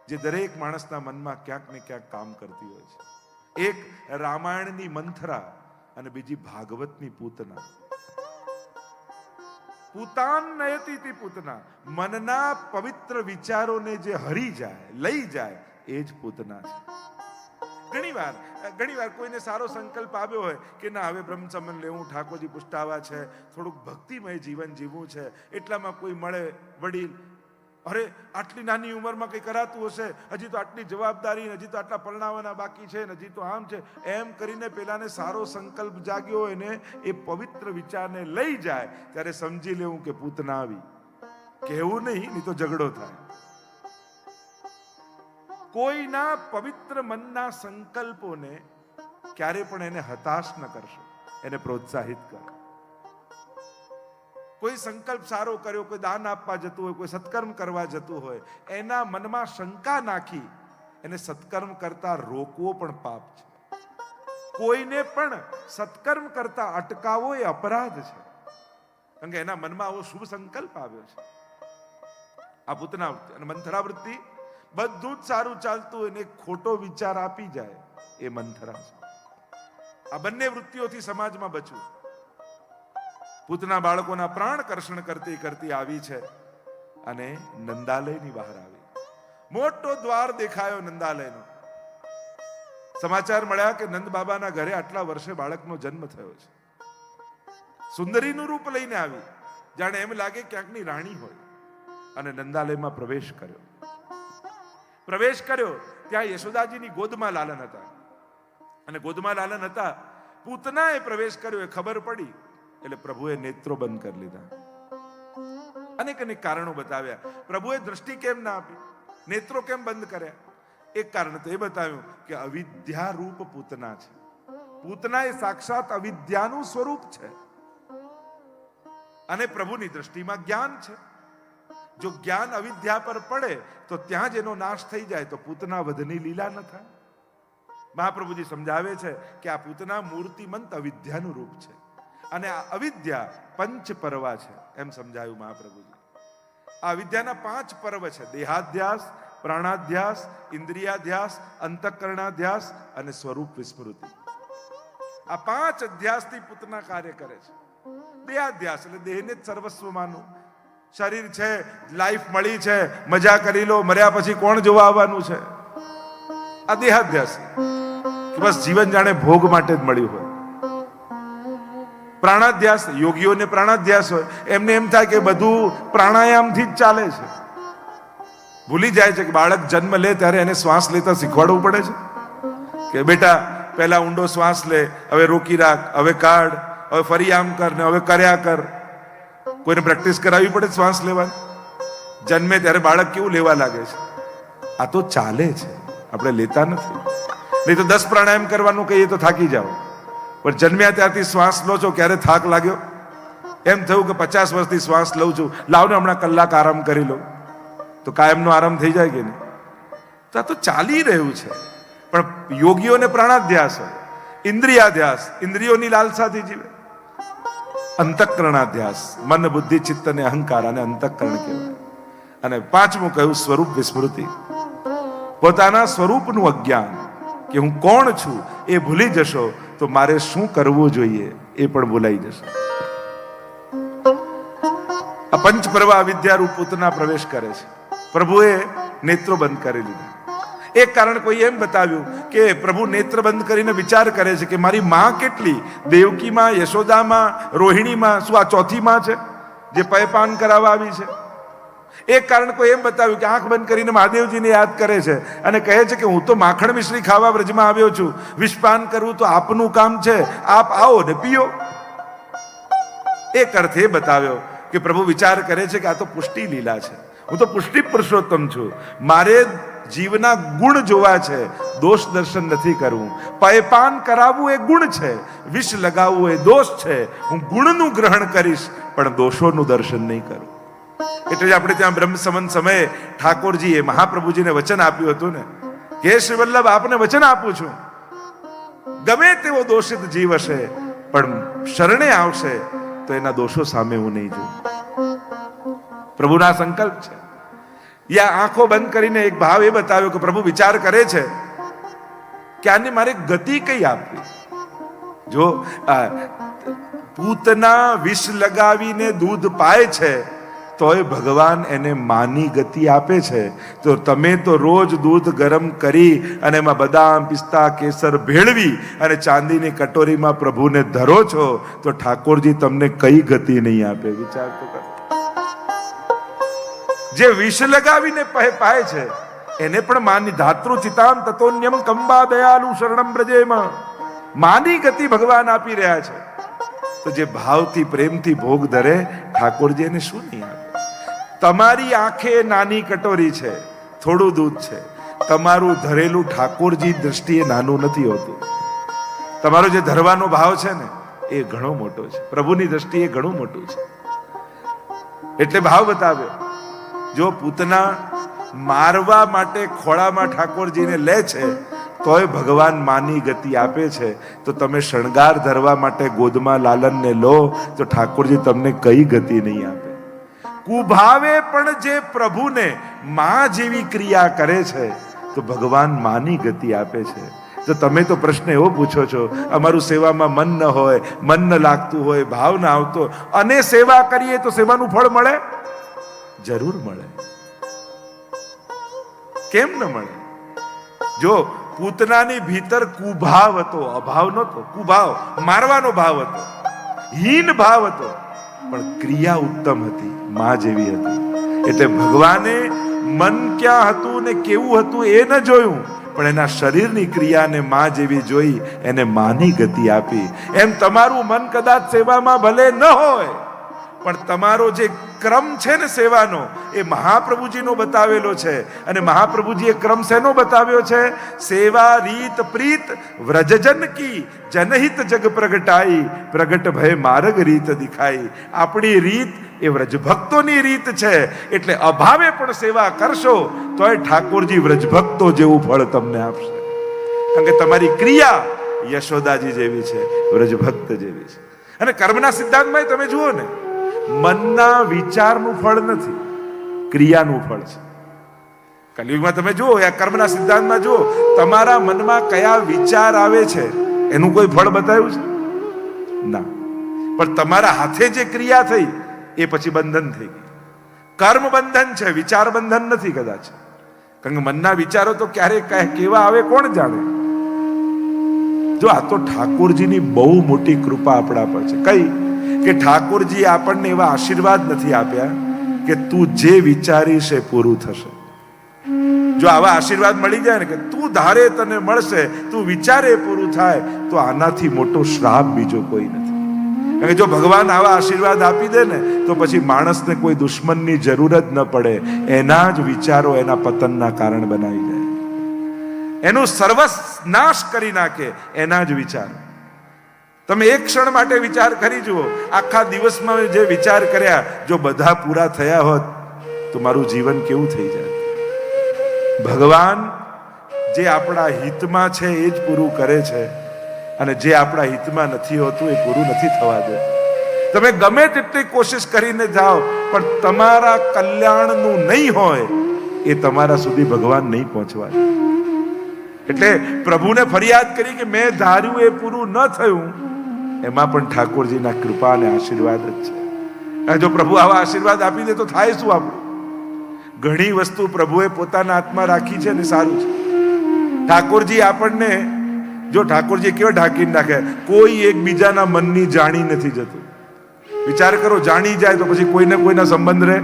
જે દરેક માણસના મનમાં ક્યાંક ને ક્યાંક કામ કરતી હોય છે. એક રામાયણની મંથરા અને બીજી ભાગવતની પૂતના. પૂતાન નયતી પૂતના, મનના પવિત્ર વિચારોને જે હરી જાય, લઈ જાય, એ જ પૂતના છે. ઘણી વાર કોઈને સારો સંકલ્પ આવ્યો હોય કે ના હવે બ્રહ્મ સંબંધ લેવું, ઠાકોરજી પુષ્ટાવા છે, થોડુંક ભક્તિમય જીવન જીવવું છે, એટલામાં કોઈ મળે વડીલ, અરે આટલી નાની ઉંમરમાં કંઈ કરાતું હશે, હજી તો આટલી જવાબદારી, હજી તો આટલા પરણાવવાના બાકી છે, હજી તો આમ છે, એમ કરીને પેલાને સારો સંકલ્પ જાગ્યો હોય ને એ પવિત્ર વિચારને લઈ જાય ત્યારે સમજી લેવું કે પૂતના આવી. કહેવું નહીં તો ઝઘડો થાય. કોઈના પવિત્ર મનના સંકલ્પોને ક્યારે પણ એને હતાશ ન કરશો, એને પ્રોત્સાહિત કરો. કોઈ સંકલ્પ સારો કર્યો, કોઈ દાન આપવા જતું હોય, કોઈ સત્કર્મ કરવા જતું હોય, એના મનમાં શંકા નાખી એને સત્કર્મ કરતા રોકવો પણ પાપ છે. કોઈને પણ સત્કર્મ કરતા અટકાવવો એ અપરાધ છે, કારણ કે એના મનમાં આવો શુભ સંકલ્પ આવ્યો છે. આ પૂતના અને મંથરા વૃત્તિ, બધું જ સારું ચાલતું હોય ને ખોટો વિચાર આપી જાય, એ મંથરા છે. આ બંને વૃત્તિઓથી સમાજમાં બચવું. પૂતના બાળકોના પ્રાણ કર્ષણ કરતી કરતી આવી છે અને નંદાલયની બહાર આવી. મોટો દ્વાર દેખાયો નંદાલયનો. સમાચાર મળ્યા કે નંદ બાબાના ઘરે આટલા વર્ષે બાળકનો જન્મ થયો છે. સુંદરીનું રૂપ લઈને આવી, જાણે એમ લાગે ક્યાંકની રાણી હોય, અને નંદાલયમાં પ્રવેશ કર્યો. ત્યાં યશોદાજીની ગોદમાં લાલન હતા, અને ગોદમાં લાલન હતા. પૂતનાએ પ્રવેશ કર્યો એ ખબર પડી એટલે પ્રભુએ નેત્રો બંધ કરી લીધા. અનેક કારણો બતાવ્યા. પ્રભુએ દ્રષ્ટિ કેમ ના આપી, નેત્રો કેમ બંધ કર્યા? એક કારણ તો એ બતાવ્યું કે અવિદ્યા રૂપ પૂતના છે. પૂતના એ સાક્ષાત અવિદ્યાનું સ્વરૂપ છે, અને પ્રભુની દ્રષ્ટિમાં જ્ઞાન છે. જો જ્ઞાન અવિદ્યા પર પડે તો ત્યાં જ એનો નાશ થઈ જાય, તો પૂતના વધની લીલા ન થાય. મહાપ્રભુજી સમજાવે છે કે આ પૂતના મૂર્તિમંત અવિદ્યાનું રૂપ છે, અને આ અવિદ્યા પંચ પર્વ છે, એમ સમજાયું મહાપ્રભુજી. આ અવિદ્યાના 5 પર્વ છે: દેહાધ્યાસ, પ્રાણાધ્યાસ, ઇન્દ્રિયાધ્યાસ, અંતઃકરણાધ્યાસ અને સ્વરૂપ વિસ્મૃતિ. આ 5 અધ્યાસથી પૂતના કાર્ય કરે છે. દેહાધ્યાસ એટલે દેહને જ સર્વસ્વ માનવું. શરીર છે, લાઈફ મળી છે, મજા કરી લો, મર્યા પછી કોણ જોવા આવવાનું છે? આ દેહાધ્યાસ, બસ જીવન જાણે ભોગ માટે જ મળ્યું હોય. પ્રાણાધ્યાસ, યોગીઓને પ્રાણાધ્યાસ હોય, એમને એમ થાય કે બધું પ્રાણાયામથી જ ચાલે છે. ભૂલી જાય છે કે બાળક જન્મ લે ત્યારે એને શ્વાસ લેતા શીખવાડવું પડે છે કે બેટા પહેલા ઊંડો શ્વાસ લે, હવે રોકી રાખ, હવે કાઢ, હવે ફરી આમ કર ને હવે કર્યા કર. કોઈને પ્રેક્ટિસ કરાવવી પડે શ્વાસ લેવાની. જન્મે ત્યારે બાળક કેવું લેવા લાગે છે? આ તો ચાલે છે, આપણે લેતા નથી. નહીં તો 10 પ્રાણાયામ કરવાનું કહીએ તો થાકી જાઓ, પણ જન્મ્યા ત્યારથી શ્વાસ લો છો, ક્યારે થાક લાગ્યો? એમ થયું કે 50 વર્ષથી શ્વાસ લઉં છું, લાવ ને હમણાં કલાક આરામ કરી લો, તો કાયમનો આરામ થઈ જાય કે નહીં? તો આ તો ચાલી રહ્યું છે. પણ યોગીઓને પ્રાણાધ્યાસ હોય, ઇન્દ્રિયાધ્યાસ, ઇન્દ્રિયોની લાલસાથી જીવે. અંતઃકરણાધ્યાસ, મન, બુદ્ધિ, ચિત્ત અને અહંકાર, અને અંતઃકરણ કહેવાય. અને 5મું કહ્યું સ્વરૂપ વિસ્મૃતિ. પોતાના સ્વરૂપનું અજ્ઞાન, કે હું કોણ છું એ ભૂલી જશો તો મારે શું કરવું જોઈએ એ પણ ભૂલાઈ જશે. આ પંચપર્વ અવિદ્યારૂપ પૂતના પ્રવેશ કરે છે. પ્રભુએ નેત્રો બંધ કરી લીધા. એક કારણ કોઈ એમ બતાવ્યું કે પ્રભુ નેત્ર બંધ કરીને વિચાર કરે છે કે મારી માં કેટલી, દેવકીમાં, યશોદામાં, રોહિણીમાં, શું આ ચોથી માં છે જે પયપાન કરાવવા આવી છે? એક કારણ કોઈ એમ બતાવ્યું કે આંખ બંધ કરીને મહાદેવજીને યાદ કરે છે અને કહે છે કે હું તો માખણ મિશ્રી ખાવા વ્રજમાં આવ્યો છું, વિષપાન કરવું તો આપનું કામ છે, આપ આવો ને પીઓ. એક અર્થ એ બતાવ્યો કે પ્રભુ વિચાર કરે છે કે આ તો પુષ્ટિ લીલા છે, હું તો પુષ્ટિ પુરુષોત્તમ છું, મારે જીવના ગુણ જોવા છે, દોષ દર્શન નથી કરવું. પયપાન કરાવવું એ ગુણ છે, વિષ લગાવવું એ દોષ છે. હું ગુણનું ગ્રહણ કરીશ પણ દોષોનું દર્શન નહીં કરું. એટલે જ આપણે ત્યાં બ્રહ્મ સંવત સમયે ઠાકોરજીએ મહાપ્રભુજીને વચન આપ્યું હતું ને કે શ્રી વલ્લભ આપને વચન આપું છું, ગમે તેવો દોષિત જીવ હશે પણ શરણે આવશે તો એના દોષો સામે હું નહીં જોઉં. પ્રભુના સંકલ્પ છે. યા આંખો બંધ કરીને એક ભાવ એ બતાવ્યો કે પ્રભુ વિચાર કરે છે કે આને મારે ગતિ કઈ આપવી. જો પૂતના વિષ લગાવીને દૂધ પાય છે તોય ભગવાન એને માની ગતિ આપે છે. તો તમે તો રોજ દૂધ ગરમ કરી અને એમાં બદામ, પિસ્તા, કેસર ભેળવી અને ચાંદીની કટોરીમાં પ્રભુને ધરો છો, તો ઠાકોરજી તમને કઈ ગતિ નહીં આપે. વિચાર તો કરો. જે વિષ લગાવીને પાય છે એને પણ માની ધાતૃ ચિતામ તતોન્યમ કંબા દયાલુ શરણમ બ્રજેમાં માની ગતિ ભગવાન આપી રહ્યા છે. તો જે ભાવથી પ્રેમથી ભોગ ધરે ઠાકોરજી એને શું નહીં આપે. તમારી આંખે નાની કટોરી છે, થોડું દૂધ છે, તમારું ધરેલું ઠાકોરજી દ્રષ્ટિએ નાનું નથી હોતું. તમારો જે ધરવાનો ભાવ છે ને એ ઘણો મોટો છે, પ્રભુની દ્રષ્ટિએ ઘણું મોટું છે. એટલે ભાવ બતાવ્યો. જો પૂતના મારવા માટે ખોળામાં ઠાકોરજીને લે છે તોય ભગવાન માની ગતિ આપે છે. તો તમે શણગાર ધરવા માટે ગોદમાં લાલનને લો તો ઠાકોરજી તમને કઈ ગતિ નહીં આપે. કુભાવે પણ જે પ્રભુને માં જેવી ક્રિયા કરે છે તો ભગવાન માની ગતિ આપે છે. તો તમે તો પ્રશ્ન એવો પૂછો છો, અમારું સેવામાં મન ન હોય, મન ન લાગતું હોય, ભાવ ના આવતો, અને સેવા કરીએ તો સેવાનું ફળ મળે? જરૂર મળે. કેમ ન મળે? જો પૂતનાની ભીતર કુભાવ હતો, અભાવ નહોતો. કુભાવ મારવાનો ભાવ હતો, હીન ભાવ હતો, પણ ક્રિયા ઉત્તમ હતી, માં જેવી હતી. એટલે ભગવાને મન ક્યાં હતું ને કેવું હતું એ ન જોયું, પણ એના શરીરની ક્રિયાને માં જેવી જોઈ, એને માની ગતિ આપી. એમ તમારું મન કદાચ સેવામાં ભલે ન હોય, પણ તમારો જે ક્રમ છે ને સેવાનો એ મહાપ્રભુજીનો બતાવેલો છે. અને મહાપ્રભુજીએ ક્રમ શેનો બતાવ્યો છે? સેવા રીત પ્રીત વ્રજજન કી જનહિત જગ પ્રગટાઈ પ્રગટ ભય માર્ગ રીત દિખાઈ. આપણી રીત એ વ્રજભક્તોની રીત છે. એટલે અભાવે પણ સેવા કરશો તોય ઠાકોરજી વ્રજભક્તો જેવું ફળ તમને આપશે. કારણ કે તમારી ક્રિયા યશોદાજી જેવી છે, વ્રજભક્ત જેવી છે. અને કર્મના સિદ્ધાંતમાં તમે જુઓ ને, મનના વિચારનું ફળ નથી, ક્રિયાનું ફળ છે. કલિયુગમાં તમે જુઓ, યા કર્મના સિદ્ધાંતમાં જુઓ, તમારા મનમાં કયા વિચાર આવે છે એનું કોઈ ફળ બતાવ્યું છે? ના. પણ તમારા હાથે જે ક્રિયા થઈ એ પછી બંધન થઈ ગઈ. કર્મ બંધન છે, વિચાર બંધન નથી કદાચ. કારણ કે મનના વિચારો તો ક્યારેક કેવા આવે કોણ જાણે. જો આ તો ઠાકોરજીની બહુ મોટી કૃપા આપણા પર છે. કઈ? કે ઠાકોરજી આપણને એવા આશીર્વાદ નથી આપ્યા કે તું જે વિચારીશ એ પૂરું થશે. જો આવા આશીર્વાદ મળી જાય ને કે તું ધારે તને મળશે, તું વિચારે પૂરું થાય, તો આનાથી મોટો શ્રાપ બીજો કોઈ નથી. કારણ કે જો ભગવાન આવા આશીર્વાદ આપી દે ને તો પછી માણસને કોઈ દુશ્મનની જરૂર જ ન પડે. એના જ વિચારો એના પતનના કારણ બનાવી જાય, એનું સર્વનાશ કરી નાખે એના જ વિચારો. તમે એક ક્ષણ માટે વિચાર કરી જુઓ, આખા દિવસમાં જે વિચાર કર્યા જો બધા પૂરા થયા હોત તો મારું જીવન કેવું થઈ જાય. ભગવાન જે આપણા હિતમાં છે એ જ પૂરું કરે છે, અને જે આપણા હિતમાં નથી હોતું એ પૂરું નથી થવા દે. તમે ગમે તેટલી કોશિશ કરીને જાઓ, પણ તમારા કલ્યાણનું નહીં હોય એ તમારા સુધી ભગવાન નહીં પહોંચવા દે. એટલે પ્રભુને ફરિયાદ કરી કે મેં ધાર્યું એ પૂરું ન થયું, એમાં પણ ઠાકોરજીના કૃપા અને આશીર્વાદ જ છે. અને જો પ્રભુ આવા આશીર્વાદ આપી દે તો થાય શું આપણું? ઘણી વસ્તુ પ્રભુએ પોતાના હાથમાં રાખી છે ને સારું છે. ઠાકોરજી આપણને, જો ઠાકોરજી કેવા ઢાંકીને નાખે, કોઈ એકબીજાના મનની જાણી નથી જતું. વિચાર કરો, જાણી જાય તો પછી કોઈને કોઈના સંબંધ રહે?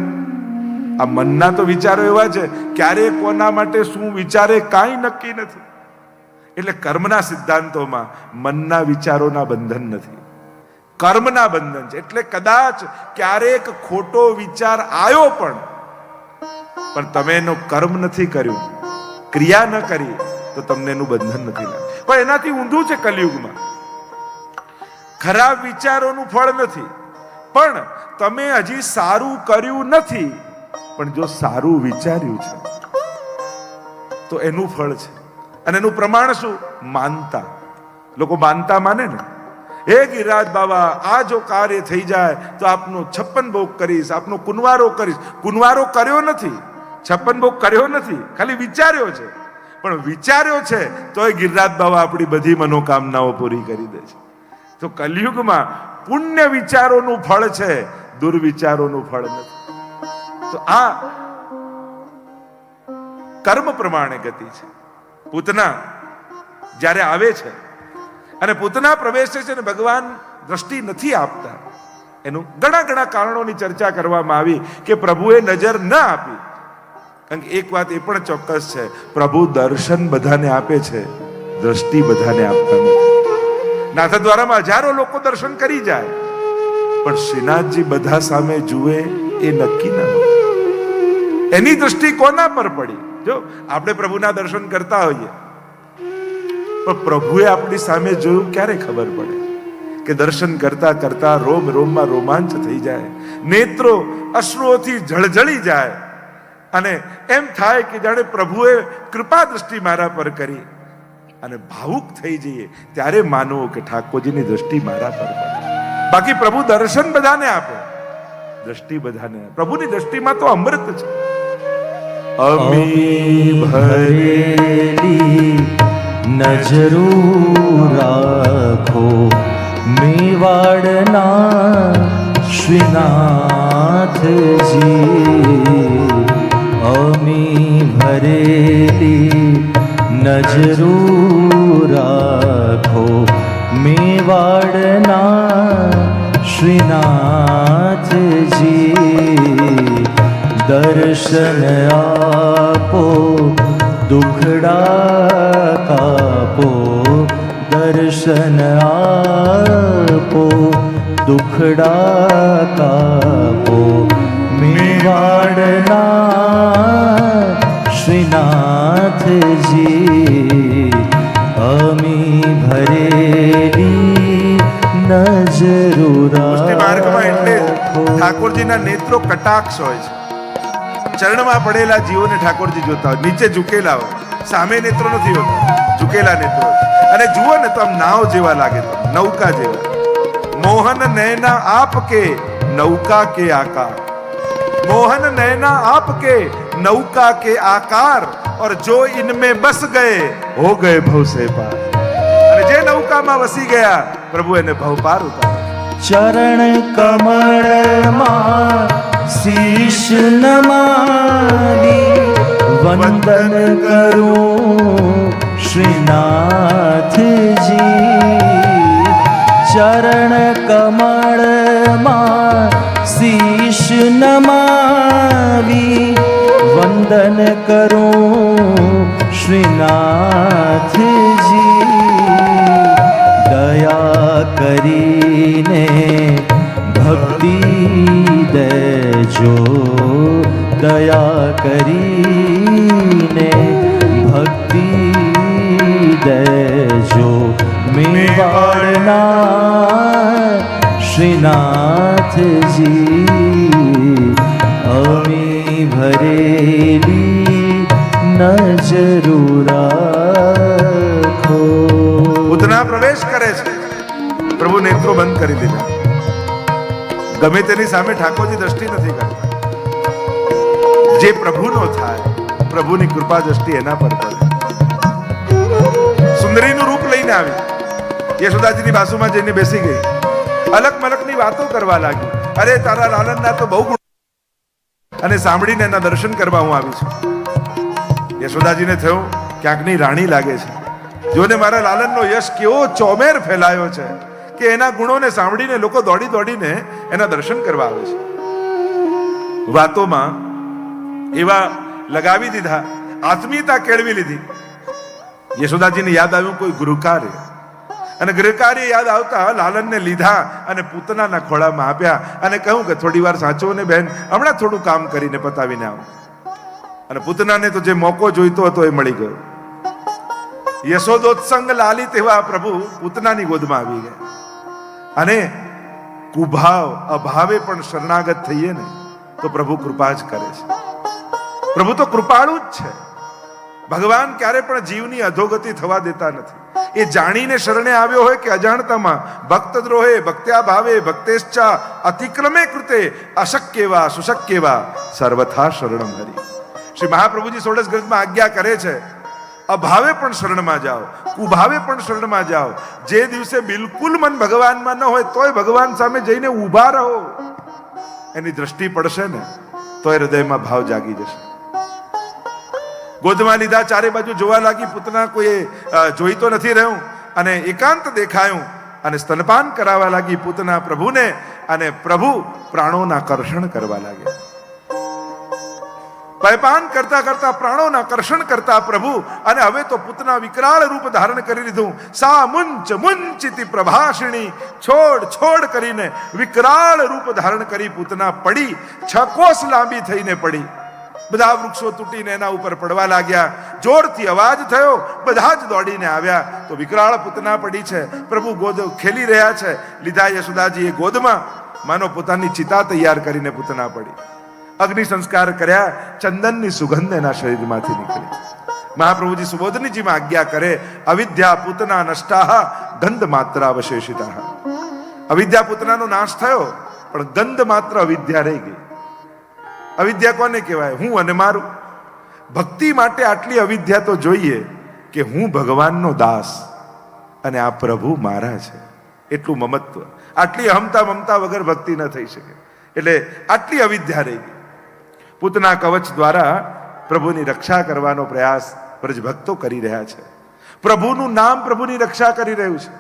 આ મનના તો વિચારો એવા છે, ક્યારે કોના માટે શું વિચારે કાંઈ નક્કી નથી. એટલે કર્મના સિદ્ધાંતોમાં મનના વિચારોના બંધન નથી, કર્મના બંધન છે. એટલે કદાચ ક્યારેક ખોટો વિચાર આવ્યો પણ તમે એનો કર્મ નથી કર્યું, ક્રિયા ન કરી, તો તમને એનું બંધન નથી લાગ્યું. પણ એનાથી ઊંધું છે કલિયુગમાં. ખરાબ વિચારોનું ફળ નથી, પણ તમે હજી સારું કર્યું નથી, પણ જો સારું વિચાર્યું છે તો એનું ફળ છે. અને એનું પ્રમાણ શું? માનતા. લોકો માનતા માને ને, હે ગિરિરાજ બાબા, આ જો કાર્ય થઈ જાય તો આપનો 56 ભોગ કરીશ, આપનો કુંવારો કરીશ. કુંવારો કર્યો નથી, 56 ભોગ કર્યો નથી, ખાલી વિચાર્યો છે. પણ વિચાર્યો છે તોય ગિરિરાજ બાબા આપણી બધી મનોકામનાઓ પૂરી કરી દે છે. તો કલયુગમાં પુણ્ય વિચારોનું ફળ છે, દુર્વિચારોનું ફળ નથી. તો આ કર્મ પ્રમાણે ગતિ છે. પૂતના જ્યારે આવે છે અને પૂતના પ્રવેશે છે ને ભગવાન દ્રષ્ટિ નથી આપતા, એનું ઘણા કારણોની ચર્ચા કરવામાં આવી કે પ્રભુએ નજર ન આપી. કારણ કે એક વાત એ પણ ચોક્કસ છે, પ્રભુ દર્શન બધાને આપે છે, દ્રષ્ટિ બધાને આપતા નથી. નાથદ્વારામાં હજારો લોકો દર્શન કરી જાય, પણ શ્રીનાથજી બધા સામે જુએ એ નક્કી ના હોય. એની દ્રષ્ટિ કોના પર પડી? જો આપણે પ્રભુના દર્શન કરતા હોઈએ, પણ પ્રભુએ આપણી સામે જોયું ક્યારે ખબર પડે? કે દર્શન કરતા કરતા રોમ રોમમાં રોમાંચ થઈ જાય, નેત્રો અશ્રુઓથી જળજળી જાય અને એમ થાય કે જાણે પ્રભુએ કૃપા દ્રષ્ટિ મારા પર કરી, અને ભાવુક થઈ જઈએ ત્યારે માનવું કે ઠાકોરજીની દ્રષ્ટિ મારા પર પડે. બાકી પ્રભુ દર્શન બધાને આપે, દ્રષ્ટિ બધાને આપે. પ્રભુની દ્રષ્ટિમાં તો અમૃત છે. અમી ભરેલી નજરૂ રાખો મેવાડના શ્રીનાથજી. અમી ભરેલી નજરૂ રાખો મેવાડના શ્રીનાથજી. દર્શન આપો દુખડા કાપો, દર્શન આપો દુખડા કાપો મેવાડના શ્રીનાથજી. અમી ભરેલી નજરૂ માર્ગમાં એટલે ઠાકોરજીના નેત્રો કટાક્ષ હોય છે. ચરણમાં પડેલા જીવોને ઠાકોરજી જોતા હોય, નીચે ઝૂકેલા હોય, સામે નેત્રો નથી હોતા, ઝૂકેલા નેત્રો. અને જુઓ ને તો આમ નાવ જેવા લાગે, તો નૌકા જેવા. મોહન નૈના આપ કે નૌકા કે આકાર, मोहन नैना आपके नौका के आकार, और जो इनमें बस गए हो गए भव से पार. અને જે નૌકામાં વસી ગયા પ્રભુ એને ભવ પાર ઉતાર. ચરણ કમળમાં શીશ નમાવી વંદન કરું શ્રીનાથજી. ચરણ કમળમાં શીશ નમાવી વંદન કરું શ્રીનાથજી. દયા કરીને ભક્તિ દેજો, દયા કરીને ભક્તિ દેજો મેવાડના શ્રીનાથજી. અમી ભરેલી નજરૂ રાખો. પૂતના પ્રવેશ કરે છે, પ્રભુ નેત્રો બંધ કરી દીધા. ગમે તેની સામે ઠાકોરજી દ્રષ્ટિ નથી કરતા. જે પ્રભુનો થાય, પ્રભુની કૃપા દ્રષ્ટિ એના પર પડે. સુંદરીનું રૂપ લઈને આવી, યશોદાજીની બાજુમાં જઈને બેસી ગઈ, અલગ મલકની વાતો કરવા લાગી. અરે તારા લાલનના તો બહુ ગુણ, અને સાંભળીને એના દર્શન કરવા હું આવી છું. યશોદાજીને થયું ક્યાંકની રાણી લાગે છે. જોને મારા લાલનનો યશ કેવો ચોમેર ફેલાયો છે કે એના ગુણોને સાંભળીને લોકો દોડી દોડીને એના દર્શન કરવા આવે છે. વાતોમાં એવા લગાવી દીધા, આત્મીયતા કેળવી લીધી. યશોદાજીને યાદ આવ્યું કોઈ ગૃહકાર્ય, અને ગૃહકાર્ય યાદ આવતા લાલનને લીધા અને પૂતનાના ખોળામાં આપ્યા અને કહ્યું કે થોડી વાર સાચવો ને બેન, હમણાં થોડું કામ કરીને પતાવીને આવો. અને પૂતનાને તો જે મોકો જોઈતો હતો એ મળી ગયો. યશોદોત્સંગ લાલિત એવા પ્રભુ પૂતનાની ગોદમાં આવી ગયા. અને કુભાવ અભાવે પણ શરણાગત થઈએ ને તો પ્રભુ કૃપા જ કરે છે. પ્રભુ તો કૃપાળુ જ છે. ભગવાન ક્યારે પણ જીવની અધોગતિ થવા દેતા નથી. એ જાણીને શરણે આવ્યો હોય કે અજાણતામાં, ભક્ત દ્રોહે ભક્ત્યા ભાવે ભક્તેશ્ચા અતિક્રમે કૃતે અશક્યવા સુશક્યવા સર્વથા શરણમ હરિ. શ્રી મહાપ્રભુજી ષોડશ ગ્રંથમાં આજ્ઞા કરે છે, અભાવે પણ શરણમાં જાઓ, કુભાવે પણ શરણમાં જાઓ. જે દિવસે બિલકુલ મન ભગવાનમાં ન હોય તોય ભગવાન સામે જઈને ઊભા રહો. એની દ્રષ્ટિ પડશે ને તોય હૃદયમાં ભાવ જાગી જશે. ગોદમાં લીધા, ચારે બાજુ જોવા લાગી, પૂતના કોઈ જોઈ તો નથી રહ્યું, અને એકાંત દેખાયું અને સ્તનપાન કરાવવા લાગી પૂતના પ્રભુને, અને પ્રભુ પ્રાણોના કર્ષણ કરવા લાગ્યા. પયપાન કરતા કરતા પ્રાણોના કર્ષણ કરતા પ્રભુ, અને હવે તો પૂતના વિકરાળ રૂપ ધારણ કરી લીધું. સા મુંચ મુંચિતિ પ્રભાષિણી, છોડ છોડ કરીને વિકરાળ રૂપ ધારણ કરી પૂતના પડી, 6 કોસ લાંબી થઈને પડી. બધા વૃક્ષો તૂટીને એના ઉપર પડવા લાગ્યા. જોરથી અવાજ થયો, બધા જ દોડીને આવ્યા તો વિકરાળ પૂતના પડી છે. પ્રભુ ગોદ ખેલી રહ્યા છે. લીધા યશોદાજીએ ગોદમાં, માનો પોતાની ચિતા તૈયાર કરીને પૂતના પડી. અગ્નિ સંસ્કાર કર્યા, ચંદનની સુગંધ એના શરીરમાંથી નીકળી. મહાપ્રભુજી સુબોધનીજીમાં આજ્ઞા કરે, અવિદ્યા પૂતના નષ્ટાહ ગંધ માત્ર અવશેષિતા. અવિદ્યા પૂતનાનો નાશ થયો, પણ ગંધ માત્ર અવિદ્યા રહી ગઈ. અવિદ્યા કોને કહેવાય? હું અને મારું. ભક્તિ માટે આટલી અવિદ્યા તો જોઈએ કે હું ભગવાનનો દાસ અને આ પ્રભુ મારા છે, એટલું મમત્વ. આટલી અહમતા મમતા વગર ભક્તિ ન થઈ શકે. એટલે આટલી અવિદ્યા રહી ગઈ. પૂતના કવચ દ્વારા પ્રભુની રક્ષા કરવાનો પ્રયાસ બ્રજ ભક્તો કરી રહ્યા છે. પ્રભુનું નામ પ્રભુની રક્ષા કરી રહ્યું છે,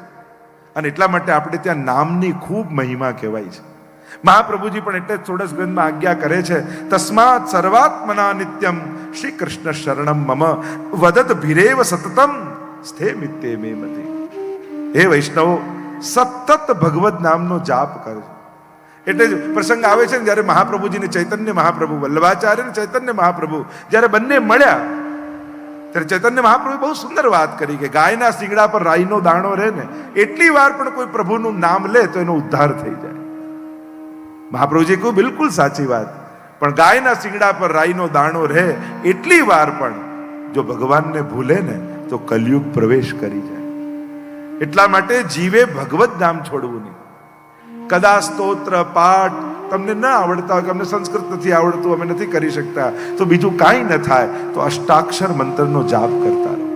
અને એટલા માટે આપણે ત્યાં નામની ખૂબ મહિમા કહેવાય છે. મહાપ્રભુજી પણ એટલે જ ષોડશ ગ્રંથમાં આજ્ઞા કરે છે, તસ્માત સર્વાત્મના નિત્યમ શ્રી કૃષ્ણ શરણમ મમ વદત ભીરેવ સતતમ સ્થે મિત્તે મે મતિ. હે વૈષ્ણવો, સતત ભગવદ નામનો જાપ કરજો. એટલે જ પ્રસંગ આવે છે ને, જ્યારે મહાપ્રભુજીને ચૈતન્ય મહાપ્રભુ, વલ્લભાચાર્ય ને ચૈતન્ય મહાપ્રભુ જ્યારે બંને મળ્યા, ત્યારે ચૈતન્ય મહાપ્રભુ બહુ સુંદર વાત કરી કે ગાયના શિંગડા પર રાઈનો દાણો રહે ને, એટલી વાર પણ કોઈ પ્રભુનું નામ લે તો એનો ઉદ્ધાર થઈ જાય. મહાપ્રભુજી કહ્યું બિલકુલ સાચી વાત, પણ ગાયના શિંગડા પર રાઈનો દાણો રહે એટલી વાર પણ જો ભગવાનને ભૂલે ને તો કલયુગ પ્રવેશ કરી જાય. એટલા માટે જીવે ભગવત નામ છોડવું નહીં. કદાચ સ્તોત્ર પાઠ તમને ન આવડતા હોય, કે અમને સંસ્કૃત નથી આવડતું, અમે નથી કરી શકતા, તો બીજું કાંઈ ન થાય તો અષ્ટાક્ષર મંત્રનો જાપ કરતા રહો.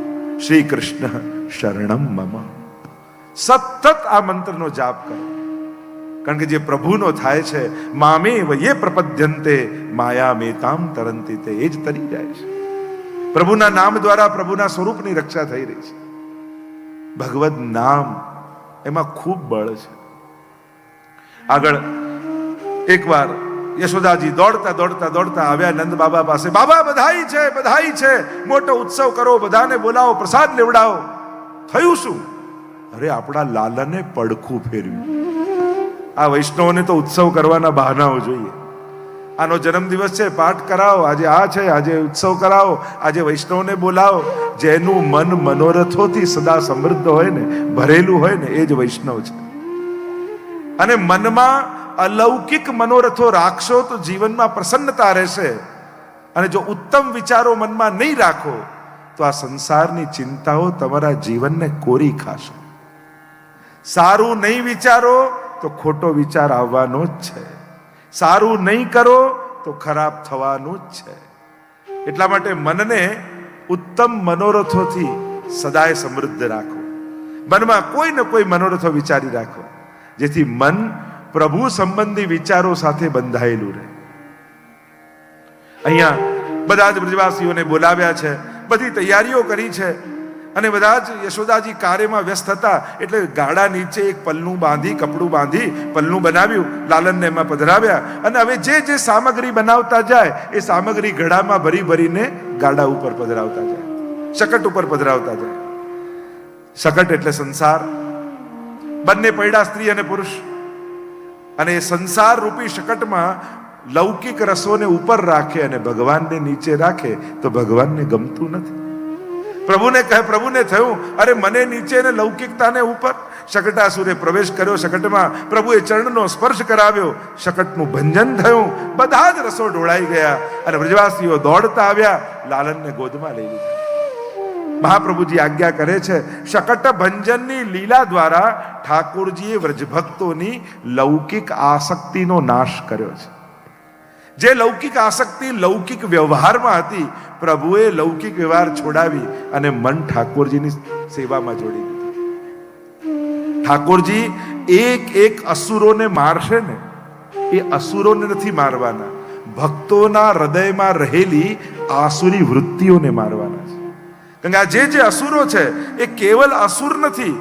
શ્રી કૃષ્ણ શરણમ મમ. સતત આ મંત્રનો જાપ કરો, કારણ કે જે પ્રભુનો થાય છે, મામે વયે પ્રપદ્યંતે માયા મેતામ તરંતી, તે એ જ તરી જાય છે. પ્રભુના નામ દ્વારા પ્રભુના સ્વરૂપની રક્ષા થઈ રહી છે. ભગવદ નામ એમાં ખૂબ બળ છે. આગળ એકવાર યશોદાજી દોડતા દોડતા દોડતા આવ્યા નંદ બાબા પાસે. બાબા બધાઈ છે, બધાઈ છે, મોટો ઉત્સવ કરો, બધાને બોલાવો, પ્રસાદ લેવડાવો. થયું શું? અરે આપણા લાલાને પડખું ફેરવ્યું. આ વૈષ્ણવોને તો ઉત્સવ કરવાના બહાનાઓ જોઈએ. આનો જન્મદિવસ છે, પાઠ કરાવો, આજે આ છે, આજે ઉત્સવ કરાવો, આજે વૈષ્ણવને બોલાવો. જેનું મન મનોરથોથી સદા સમૃદ્ધ હોય ને, ભરેલું હોય ને, એ જ વૈષ્ણવ છે. અને મનમાં અલૌકિક મનોરથો રાખશો તો જીવનમાં પ્રસન્નતા રહેશે. અને જો ઉત્તમ વિચારો મનમાં નહીં રાખો તો આ સંસારની ચિંતાઓ તમારા જીવનને કોરી ખાશે. સારું નહીં વિચારો તો ખોટો વિચાર આવવાનો જ છે. સારું નહીં કરો તો ખરાબ થવાનું જ છે. એટલા માટે મનને ઉત્તમ મનોરથોથી સદાય સમૃદ્ધ રાખો. મનમાં કોઈ ને કોઈ મનોરથો વિચારી રાખો, જેથી મન પ્રભુ સંબંધી વિચારો સાથે બંધાયેલું રહે. અહીંયા બધા જ બ્રજવાસીઓને બોલાવ્યા છે, બધી તૈયારીઓ કરી છે, અને બધા જ યશોદાજી કાર્યમાં વ્યસ્ત હતા. એટલે ગાડા નીચે એક પલ્લું બાંધી, કપડું બાંધી પલ્લું બનાવ્યું, લાલનને એમાં પધરાવ્યા. અને હવે જે જે સામગ્રી બનાવતા જાય એ સામગ્રી ઘડામાં ભરી ભરીને ગાડા ઉપર પધરાવતા જાય, શકટ ઉપર પધરાવતા જાય. શકટ એટલે સંસાર. બંને પૈડા, સ્ત્રી અને પુરુષ. અને એ સંસાર રૂપી શકટમાં લૌકિક રસોને ઉપર રાખે અને ભગવાનને નીચે રાખે તો ભગવાનને ગમતું નથી. પ્રભુને કહે, પ્રભુને થયું અરે મને નીચે ને લૌકિકતાને ઉપર. શકટાસુરે પ્રવેશ કર્યો શકટમાં, પ્રભુએ ચરણનો સ્પર્શ કરાવ્યો, શકટનું ભંજન થયું, બધા જ રસો ઢોળાઈ ગયા અને બ્રજવાસીઓ દોડતા આવ્યા, લાલનને ગોદમાં લઈ લીધા. મહાપ્રભુજી આજ્ઞા કરે છે, શકટ ભંજનની લીલા દ્વારા ઠાકોરજીએ વ્રજભક્તોની લૌકિક આસક્તિનો નાશ કર્યો છે. જે લૌકિક આસક્તિ લૌકિક વ્યવહારમાં હતી, પ્રભુએ લૌકિક વ્યવહાર છોડાવી અને મન ઠાકોરજીની સેવામાં જોડી દીધું. ઠાકોરજી એક અસુરોને મારશે ને, એ અસુરોને નથી મારવાના, ભક્તોના હૃદયમાં રહેલી આસુરી વૃત્તિઓને મારવાના છે. કારણ કે આ જે અસુરો છે એ કેવલ અસુર નથી,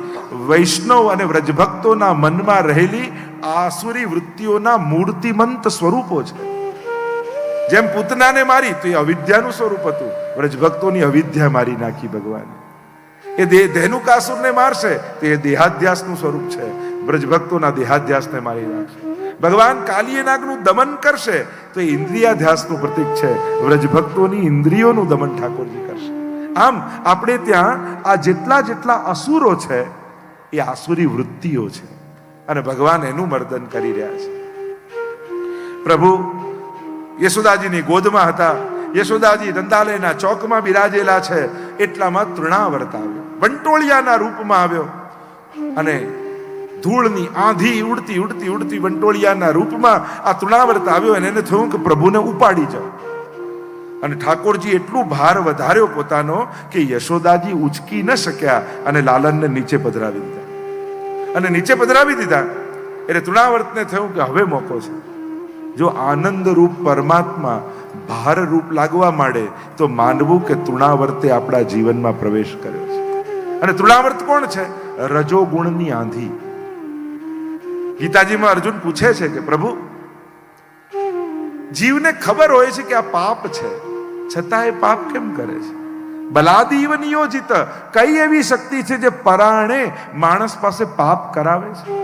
વૈષ્ણવ અને વ્રજભક્તોના મનમાં રહેલી આસુરી વૃત્તિઓના મૂર્તિમંત સ્વરૂપો છે. જેમ પૂતનાને મારી તો એ અવિદ્યાનું સ્વરૂપ હતું, વ્રજભક્તોની અવિદ્યા મારી નાખી ભગવાને. એ ધેનુકાસુરને મારશે તો એ દેહાધ્યાસનું સ્વરૂપ છે, વ્રજભક્તોના દેહાધ્યાસને મારી નાખશે. ભગવાન કાલિયનાગનું દમન કરશે તો એ ઇન્દ્રિયાધ્યાસનું પ્રતીક છે, વ્રજભક્તોની ઇન્દ્રિયોનું દમન ઠાકોરજી કરશે. આમ આપણે ત્યાં આ જેટલા અસુરો છે એ આસુરી વૃત્તિઓ છે અને ભગવાન એનું મર્દન કરી રહ્યા છે. પ્રભુ યશોદાજીની ગોદમાં હતા, યશોદાજી નંદાલયના ચોકમાં બિરાજેલા છે, એટલામાં તૃણાવર્ત આવ્યો, વંટોળિયાના રૂપમાં આવ્યો અને ધૂળની આંધી ઉડતી ઉડતી ઉડતી વંટોળિયાના રૂપમાં આ તૃણાવર્ત આવ્યો અને એને થયું કે પ્રભુને ઉપાડી જાઓ. અને ઠાકોરજી એટલું ભાર વધાર્યો પોતાનો કે યશોદાજી ઉચકી ન શક્યા અને લાલનને નીચે પધરાવી દીધા. અને નીચે પધરાવી દીધા એટલે તૃણાવર્તને થયું કે હવે મોકો છે. જો આનંદ રૂપ પરમાત્મા ભાર રૂપ લાગવા માંડે તો માનવું કે તૃણાવર્તે આપણા જીવનમાં પ્રવેશ કર્યો છે. અને તૃણાવર્ત કોણ છે? રજોગુણની આંધી. ગીતાજીમાં અર્જુન પૂછે છે કે પ્રભુ, જીવને ખબર હોય છે કે આ પાપ છે, છતાં એ પાપ કેમ કરે છે? બલાદીવ નિયોજિત, કઈ એવી શક્તિ છે જે પરાણે માણસ પાસે પાપ કરાવે છે?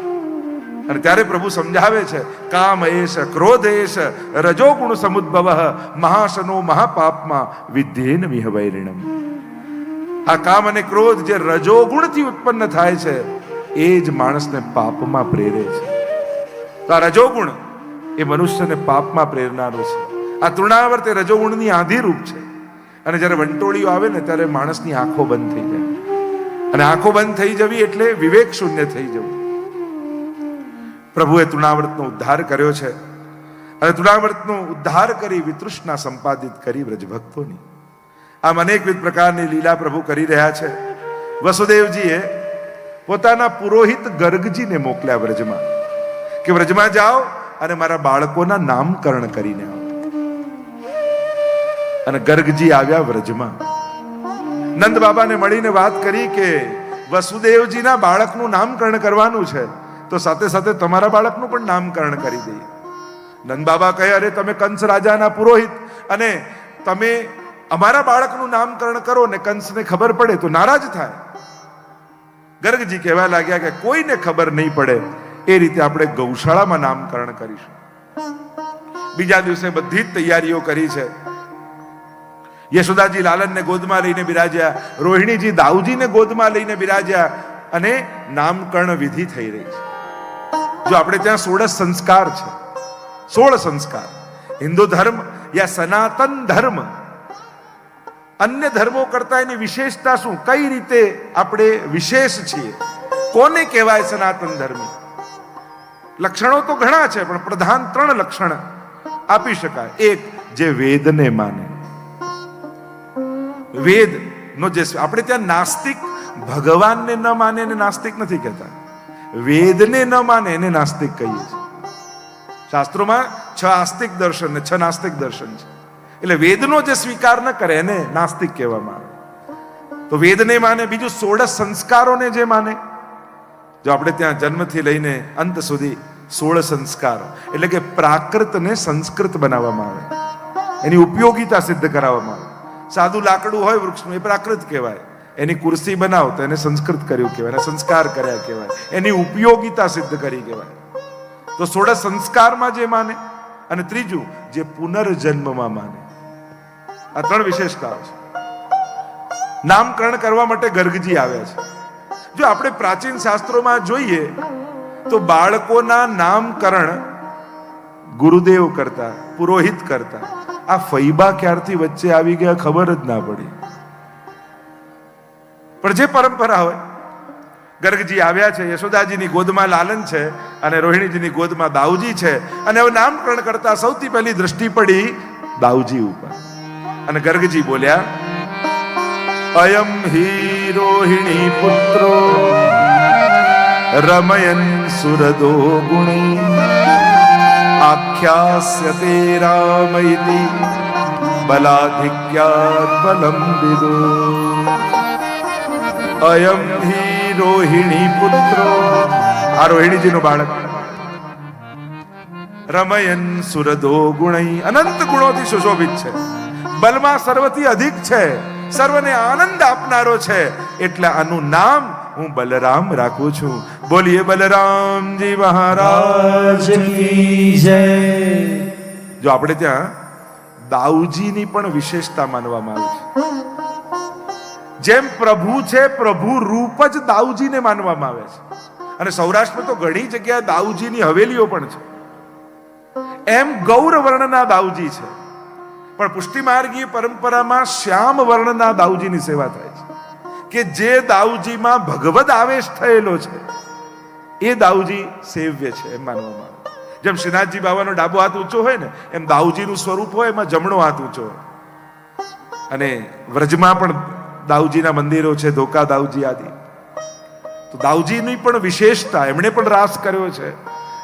અને ત્યારે પ્રભુ સમજાવે છે, કામ એશ ક્રોધ એશ રજોગુણ સમુદ્ભવ મહાશનો મહાપાપમાં વિદ્યેન વિહવૈરિણમ. આ કામ અને ક્રોધ જે રજોગુણથી ઉત્પન્ન થાય છે એ જ માણસને પાપમાં પ્રેરે છે. તો આ રજોગુણ એ મનુષ્યને પાપમાં પ્રેરનારું છે. આ તૃણાવર્ત એ રજોગુણની આંધી રૂપ છે. અને જ્યારે વંટોળીઓ આવે ને ત્યારે માણસની આંખો બંધ થઈ જાય, અને આંખો બંધ થઈ જવી એટલે વિવેક શૂન્ય થઈ જવું. પ્રભુએ તૃણાવર્તનો ઉદ્ધાર કર્યો છે અને તૃણાવર્તનો ઉદ્ધાર કરી વિતૃષ્ણા સંપાદિત કરી વ્રજભક્તોની. આમ અનેકવિધ પ્રકારની લીલા પ્રભુ કરી રહ્યા છે. વસુદેવજીએ પોતાના પુરોહિત ગર્ગજીને મોકલ્યા વ્રજમાં કે વ્રજમાં જાઓ અને મારા બાળકોના નામકરણ કરીને આવો. અને ગર્ગજી આવ્યા વ્રજમાં. નંદ બાબાને મળીને વાત કરી કે વસુદેવજીના બાળકનું નામકરણ કરવાનું છે, તો સાથે સાથે તમારા બાળકનું પણ નામકરણ કરી દઈએ. નંદ બાબા કહે, અરે તમે કંસ રાજાના પુરોહિત અને તમે અમારા બાળકનું નામકરણ કરો ને કંસને ખબર પડે તો નારાજ થાય. ગર્ગજી કહેવા લાગ્યા કે કોઈને ખબર નહીં પડે એ રીતે આપણે ગૌશાળામાં નામકરણ કરીશું. બીજા દિવસે બધી જ તૈયારીઓ કરી છે. યશોદાજી લાલનને ગોદમાં લઈને બિરાજ્યા, રોહિણીજી દાઉજીને ગોદમાં લઈને બિરાજ્યા અને નામકરણ વિધિ થઈ રહી છે. જો આપણે ત્યાં 16 સંસ્કાર છે, 16 સંસ્કાર. હિન્દુ ધર્મ યા સનાતન ધર્મ અન્ય ધર્મો કરતા એની વિશેષતા શું, કઈ રીતે આપણે વિશેષ છીએ, કોને કહેવાય સનાતન ધર્મી? લક્ષણો તો ઘણા છે પણ પ્રધાન 3 લક્ષણ આપી શકાય. એક, જે વેદને માને. વેદ નો જે આપણે ત્યાં નાસ્તિક ભગવાનને ન માને એને નાસ્તિક નથી કહેતા, વેદને ન માને એને નાસ્તિક કહીએ છીએ. શાસ્ત્રોમાં 6 આસ્તિક દર્શન ને 6 નાસ્તિક દર્શન છે. એટલે વેદનો જે સ્વીકાર ન કરે એને નાસ્તિક કહેવામાં આવે. તો વેદને માને. બીજું 16 સંસ્કારોને જે માને. જો આપણે ત્યાં જન્મથી લઈને અંત સુધી 16 સંસ્કાર, એટલે કે પ્રાકૃતને સંસ્કૃત બનાવવામાં આવે, એની ઉપયોગિતા સિદ્ધ કરાવવામાં આવે. સાદું લાકડું હોય વૃક્ષનું એ પ્રાકૃત કહેવાય, એની કુર્સી બનાવ તો એને સંસ્કૃત કર્યું કહેવાય, એને સંસ્કાર કર્યા કહેવાય, એની ઉપયોગિતા સિદ્ધ કરી કહેવાય. તો 16 સંસ્કારમાં જે માને. અને ત્રીજું, જે પુનર્જન્મમાં માને. આ 3 વિશેષતાઓ છે. નામકરણ કરવા માટે ગર્ગજી આવ્યા છે. જો આપણે પ્રાચીન શાસ્ત્રોમાં જોઈએ તો બાળકોના નામકરણ ગુરુદેવ કરતા, પુરોહિત કરતા. આ ફૈબા ક્યારથી વચ્ચે આવી ગયા ખબર જ ના પડી. પણ જે પરંપરા હોય ગર્ગજી આવ્યા છે, યશોદાજીની ગોદમાં લાલન છે અને રોહિણીજીની ગોદમાં દાઉજી છે. અને હવે નામકરણ કરતા સૌથી પહેલી દ્રષ્ટિ પડી દાઉજી ઉપર. અને ગર્ગજી બોલ્યા, અયમ હિ રોહિણી પુત્રો રમયન સુરદો ગુણી આખ્યાસ્યતે રામ ઇતિ બલાધિક્યાત બલમ વિદો. અયમ હિ રોહિણી પુત્રો, આ રોહિણીજીનો બાળક, રમયન સુરદો ગુણૈ, અનંત ગુણોથી સુશોભિત છે, બલમાં સર્વથી અધિક છે, સર્વને આનંદ આપનારો છે, એટલે આનું નામ હું બલરામ રાખું છું. બોલીએ બલરામજી મહારાજ કી જય. જો આપણે ત્યાં દાઉજીની પણ વિશેષતા માનવામાં આવે છે. જેમ પ્રભુ છે, પ્રભુ રૂપ જ દાઉજીને માનવામાં આવે છે. અને સૌરાષ્ટ્રમાં તો ઘણી જગ્યાએ દાઉજીની હવેલીઓ પણ છે. એમ ગૌર વર્ણના દાઉજી છે, પણ પુષ્ટિ માર્ગીય પરંપરામાં શ્યામ વર્ણના દાઉજીની સેવા થાય છે, કે જે દાઉજીમાં ભગવદ આવેશ થયેલો છે એ દાઉજી સેવ્ય છે એમ માનવામાં આવે. જેમ શ્રીનાથજી બાવાનો ડાબો હાથ ઊંચો હોય ને, એમ દાઉજીનું સ્વરૂપ હોય એમાં જમણો હાથ ઊંચો હોય. અને વ્રજમાં પણ દાઉજીના મંદિરો છે, ધોકા દાઉજી આદિ. તો દાઉજીની પણ વિશેષતા, એમણે પણ રાસ કર્યો છે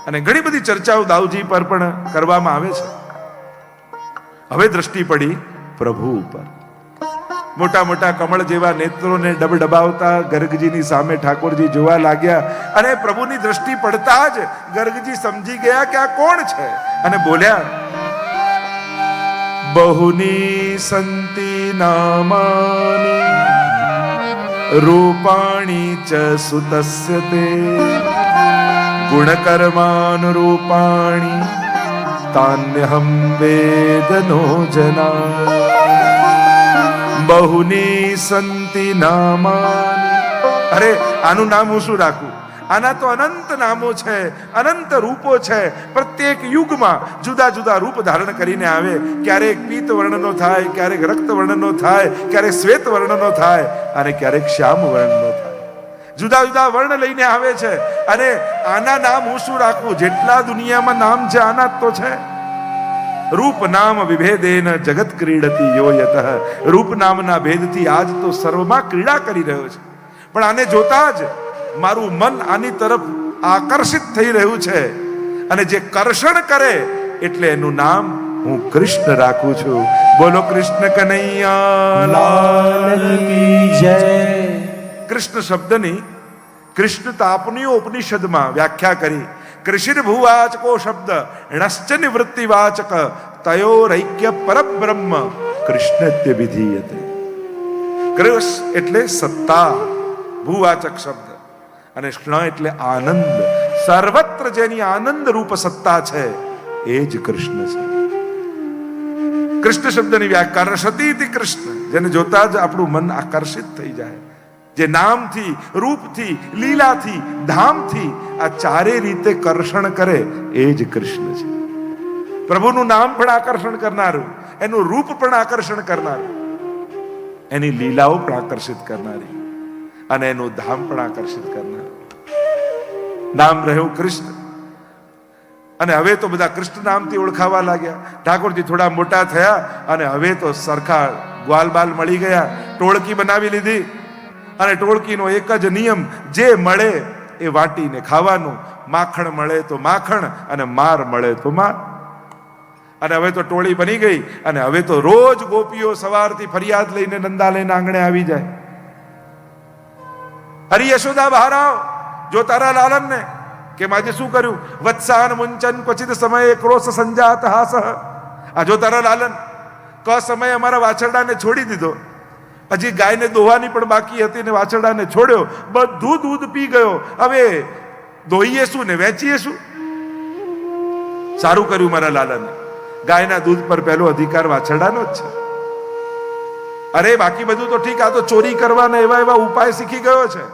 અને ઘણી બધી ચર્ચાઓ દાઉજી પર પણ કરવામાં આવે છે. હવે દ્રષ્ટિ પડી પ્રભુ ઉપર. મોટા મોટા કમળ જેવા નેત્રોને ડબડબાવતા ગર્ગજીની સામે ઠાકોરજી જોવા લાગ્યા. અને પ્રભુની દ્રષ્ટિ પડતા જ ગર્ગજી સમજી ગયા કે આ કોણ છે, અને બોલ્યા, બહુની સંતિ નામાની રૂપાણી ચ સુતસ્ય તે ગુણકર્માનુરૂપાણી તાન્યહમ વેદનો જના. બહુની સંતિ નામાની, અરે આનું નામ હું શું રાખું? આના તો અનંત નામો છે, અનંત રૂપો છે. પ્રત્યેક યુગમાં જુદા જુદા રૂપ ધારણ કરીને આવે. ક્યારેક પીત વર્ણનો થાય, ક્યારેક રક્ત વર્ણનો થાય, ક્યારેક શ્વેત વર્ણનો થાય, અને ક્યારેક શ્યામ વર્ણનો થાય. જુદા જુદા વર્ણ લઈને આવે છે. અને આના નામ હું શું રાખવું? જેટલા દુનિયામાં નામ છે આના જ તો છે. રૂપ નામ વિભેદેન જગત ક્રીડતી યો યતઃ. રૂપ નામના ભેદથી આજ તો સર્વમાં ક્રીડા કરી રહ્યો છે. પણ આને જોતા જ મારું મન આની તરફ આકર્ષિત થઈ રહ્યું છે. અને જે કર્ષણ કરે એટલે એનું નામ હું કૃષ્ણ રાખું છું. બોલો કૃષ્ણ કનૈયા લાલ કી જય. કૃષ્ણ શબ્દની કૃષ્ણ તાપનીઓ ઉપનિષદમાં વ્યાખ્યા કરી. કૃષિર ભૂવાચકો શબ્દ ણશ્ચ નિવૃત્તિવાચક તયોરૈક્ય પરબ્રહ્મ કૃષ્ણત્ય વિધીયતે. કૃષ્ણ એટલે સત્તા, ભૂવાચક શબ્દ, અને કૃષ્ણ એટલે આનંદ. સર્વત્ર જેની આનંદ રૂપ સત્તા છે એ જ કૃષ્ણ છે. કૃષ્ણ શબ્દની વ્યાખ્યા રસતીતિ કૃષ્ણ, જેને જોતા જ આપણું મન આકર્ષિત થઈ જાય. જે નામથી, રૂપથી, લીલાથી, ધામથી આ ચારે રીતે કર્ષણ કરે એ જ કૃષ્ણ છે. પ્રભુનું નામ પણ આકર્ષણ કરનારું, એનું રૂપ પણ આકર્ષણ કરનારું, એની લીલાઓ પણ આકર્ષિત કરનારી, અને એનું ધામ પણ આકર્ષિત કરનારું. નામ રહ્યું કૃષ્ણ. અને હવે તો બધા કૃષ્ણ નામથી ઓળખાવા લાગ્યા. ઠાકોરજી થોડા મોટા થયા અને હવે તો સરખા ગ્વાલ બાલ મળી ગયા, ટોળકી બનાવી લીધી. અને ટોળકીનો એક જ નિયમ, જે મળે એ વાટીને ખાવાનું. માખણ મળે તો માખણ, અને માર મળે તો માર. અને હવે તો ટોળી બની ગઈ. અને હવે તો રોજ ગોપીઓ સવારથી ફરિયાદ લઈને નંદાલયના આંગણે આવી જાય, હરિ યશોદા બહાર આવ, જો તારા લાલન ને. કે આજે શું કર્યું? વત્સાન મુંચન ક્વચિત સમયે ક્રોશ સંજાત હાસ. આ જો તારા લાલન, ક સમયે અમારા વાછરડાને છોડી દીધો, હજી ગાયને દોવાની પણ બાકી હતી ને વાછરડાને છોડ્યો, બધું દૂધ પી ગયો. હવે દોઈએ શું ને વેચીએ શું? સારું કર્યું મારા લાલાને. ગાયના દૂધ પર પહેલો અધિકાર વાછરડાનો જ છે. અરે બાકી બધું તો ઠીક, આ તો ચોરી કરવાના એવા એવા ઉપાય શીખી ગયો છે.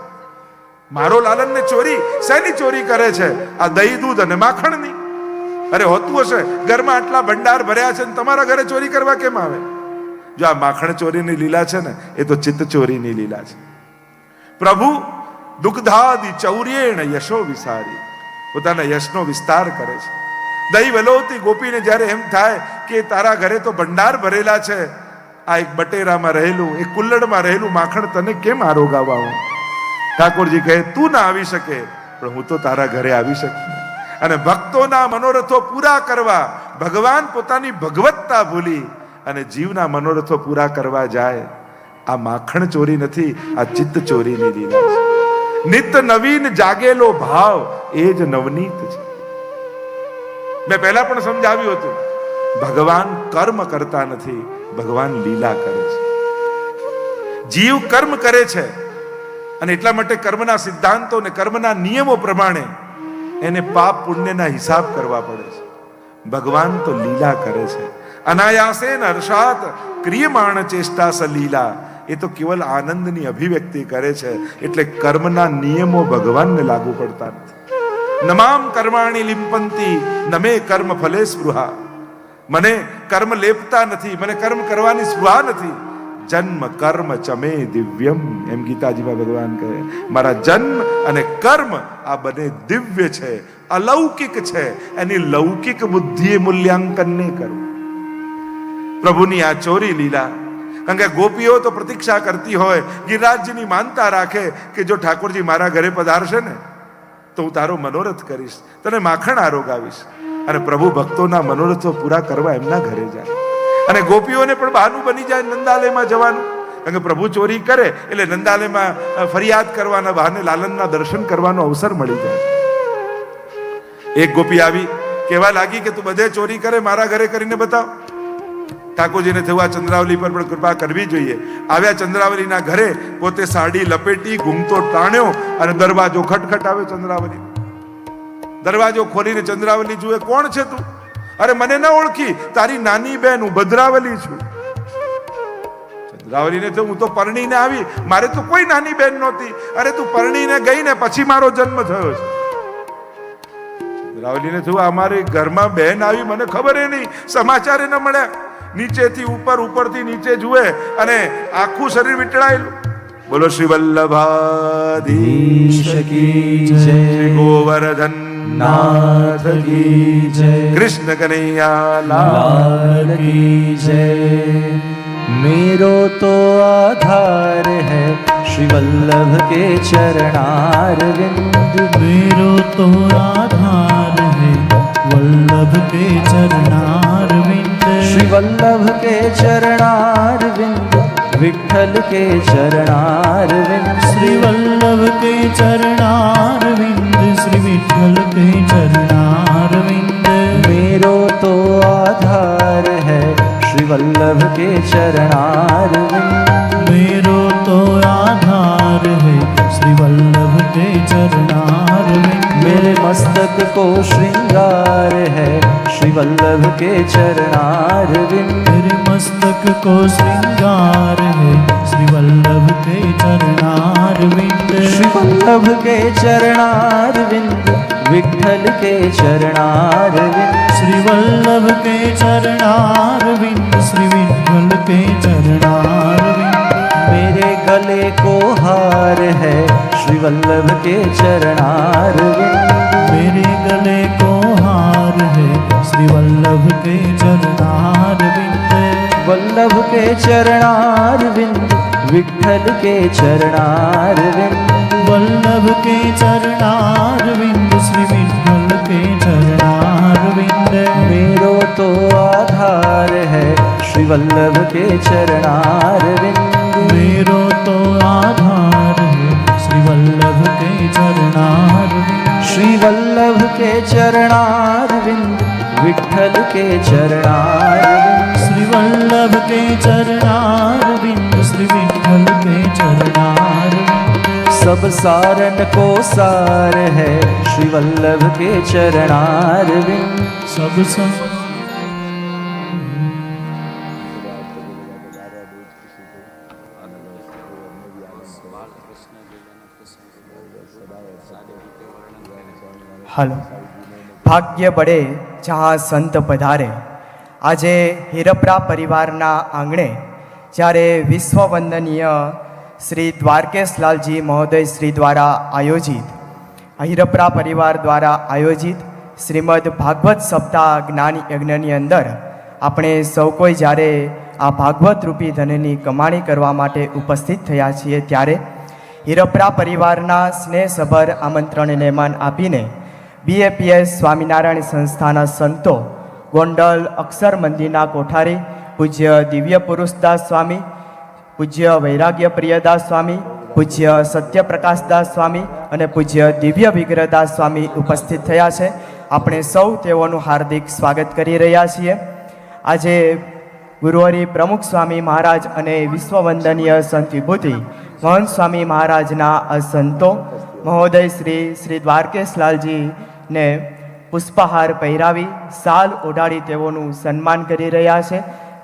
મારો લાલન ને ચોરી શેની ચોરી કરે છે? આ દહીં, દૂધ અને માખણની. અરે હોતું હશે, ઘરમાં આટલા ભંડાર ભર્યા છે ને તમારા ઘરે ચોરી કરવા કેમ આવે? જો આ માખણ ચોરીની લીલા છે ને, એ તો ચિત્ત ચોરીની લીલા છે. પ્રભુ દુગ્ધાદિ ચૌર્યેણ યશો વિસારી, પોતાના યશનો વિસ્તાર કરે છે. દહીં વલોતી ગોપીને જ્યારે એમ થાય કે તારા ઘરે તો ભંડાર ભરેલા છે, આ એક બટેરામાં રહેલું, એક કુલ્લડમાં રહેલું માખણ તને કેમ આરોગાવા હું? ઠાકોરજી કહે તું ના આવી શકે, પણ હું તો તારા ઘરે આવી શકું. અને ભક્તોના મનોરથો પૂરા કરવા ભગવાન પોતાની ભગવત્તા ભૂલી અને જીવના મનોરથો પૂરા કરવા જાય. આ માખણ ચોરી નથી, આ ચિત્ત ચોરીની લીલા છે. નિત્ય નવીન જાગેલો ભાવ એ જ નવનીત છે. મેં પહેલા પણ સમજાવ્યું હતું, ભગવાન કર્મ કરતા નથી, ભગવાન લીલા કરે છે. જીવ કર્મ કરે છે અને એટલા માટે કર્મના સિદ્ધાંતો અને કર્મના નિયમો પ્રમાણે એને પાપ પુણ્યના હિસાબ કરવા પડે છે. ભગવાન તો લીલા કરે છે. અનાયાસેન હર્ષાત ક્રિયમાણ ચેષ્ટા સલીલા, એ તો કેવલ આનંદની અભિવ્યક્તિ કરે છે. એટલે કર્મના નિયમો ભગવાનને લાગુ પડતા નથી. નમામ કર્માણી લિંપંતી નમે કર્મ ફલે સ્પૃહા, મને કર્મ લેપતા નથી, મને કર્મ કરવાની સ્પૃહા નથી. જન્મ કર્મ ચમે દિવ્યમ, એમ ગીતાજીમાં ભગવાન કહે મારા જન્મ અને કર્મ આ બંને દિવ્ય છે, અલૌકિક છે. એની લૌકિક બુદ્ધિએ મૂલ્યાંકન નહીં કરવું. પ્રભુની આ ચોરી લીલા, કારણ કે ગોપીઓ તો પ્રતીક્ષા કરતી હોય, ગિરિરાજજીની માનતા રાખે કે જો ઠાકોરજી મારા ઘરે પધારશે ને તો હું તારો મનોરથ કરીશ, તને માખણ આરોગાવીશ. અને પ્રભુ ભક્તોના મનોરથો પૂરા કરવા એમના ઘરે જાય. અને ગોપીઓને પણ બહાનું બની જાય નંદાલયમાં જવાનું, કારણ કે પ્રભુ ચોરી કરે એટલે નંદાલયમાં ફરિયાદ કરવાના બહાને લાલનના દર્શન કરવાનો અવસર મળી જાય. એક ગોપી આવી કહેવા લાગી કે તું બધે ચોરી કરે, મારા ઘરે કરીને બતાવ. ઠાકોરજીને થયું આ ચંદ્રાવલી પર પણ કૃપા કરવી જોઈએ. આવ્યા ચંદ્રાવલીના ઘરે, પોતે સાડી લપેટી ઘૂમતો ટાણ્યો અને દરવાજો ખટખટાવે. ચંદ્રાવલી દરવાજો ખોલીને ચંદ્રાવલી જુએ, કોણ છે તું? અરે મને ન ઓળખી, તારી નાની બેન હું ભદ્રાવલી છું. ચંદ્રાવલીને થયું હું તો પરણીને આવી, મારે તો કોઈ નાની બેન નહોતી. અરે તું પરણીને ગઈ ને પછી મારો જન્મ થયો છે. ચંદ્રાવલીને થયું અમારી ઘરમાં બેન આવી, મને ખબર નહીં, સમાચારે ન મળ્યા. નીચેથી ઉપર, ઉપરથી નીચે જુએ અને આખું શરીર વીંટળાયેલું. બોલો શ્રી વલ્લભાધીશ કી જય, શ્રી ગોવર્ધન નાથ કી જય, કૃષ્ણ કનૈયા લાલ કી જય. मेरो तो आधार है श्री वल्लभ के चरणारविंद, मेरो तो आधार है वल्लभ के चरणारविंद, श्री वल्लभ के चरणारविंद, विठ्ठल के चरणारविंद, श्री वल्लभ के चरणारविंद, श्री विठ्ठल के चरणारविंद. मेरो तो आधार है श्री वल्लभ के चरणारविंद, मेरो तो आधार है श्री वल्लभ के चरणारविंद. मेरे मस्तक को श्रृंगार है श्री वल्लभ के चरणारविंद, मेरे मस्तक को श्रृंगार है श्री वल्लभ के चरणारविंद, श्री वल्लभ के चरणारविंद, विठ्ठल के चरणारविंद, श्री वल्लभ के चरणारविंद, श्री विठ्ठल के चरणारविंद. मेरे गले को हार है श्री वल्लभ के चरणारविंद, मेरे गले को हार है श्री वल्लभ के चरणारविंद, वल्लभ के चरणारविंद, विठ्ठल के चरणारविंद, वल्लभ के चरणारविंद, श्री विठ्ठल के चरणारविंद. मेरो तो आधार है श्री वल्लभ के चरणारविंद, मेरो तो आधार है श्री वल्लभ के चरणारविंद, श्री वल्लभ के चरणारविंद, विठ्ठल के चरणारविंद, श्री वल्लभ के चरणारविंद, श्री विठ्ठल के चरणारविंद. सब सारन को सार है श्री वल्लभ के चरणारविंद, सब હાલો. ભાગ્ય બળે જहाँ સંત પધારે. આજે હિરપરા પરિવારના આંગણે જ્યારે વિશ્વવંદનીય શ્રી દ્વારકેશલાલજી મહોદય શ્રી દ્વારા આયોજિત હિરપરા પરિવાર દ્વારા આયોજિત શ્રીમદ ભાગવત સપ્તાહ જ્ઞાન યજ્ઞની અંદર આપણે સૌ કોઈ જ્યારે આ ભાગવત રૂપી ધનની કમાણી કરવા માટે ઉપસ્થિત થયા છીએ ત્યારે હિરપરા પરિવારના સ્નેહસભર આમંત્રણને માન આપીને BAPS સ્વામિનારાયણ સંસ્થાના સંતો ગોંડલ અક્ષર મંદિરના કોઠારી પૂજ્ય દિવ્ય પુરુષદાસ સ્વામી, પૂજ્ય વૈરાગ્ય પ્રિયદાસ સ્વામી, પૂજ્ય સત્યપ્રકાશદાસ સ્વામી અને પૂજ્ય દિવ્ય વિગ્રહદાસ સ્વામી ઉપસ્થિત થયા છે. આપણે સૌ તેઓનું હાર્દિક સ્વાગત કરી રહ્યા છીએ. આજે ગુરુહરિ પ્રમુખ સ્વામી મહારાજ અને વિશ્વવંદનીય સંત વિભૂતિ મહંત સ્વામી મહારાજના આ સંતો મહોદય શ્રી દ્વારકેશલાલજીને પુષ્પહાર પહેરાવી શાલ ઓઢાડી તેઓનું સન્માન કરી રહ્યા છે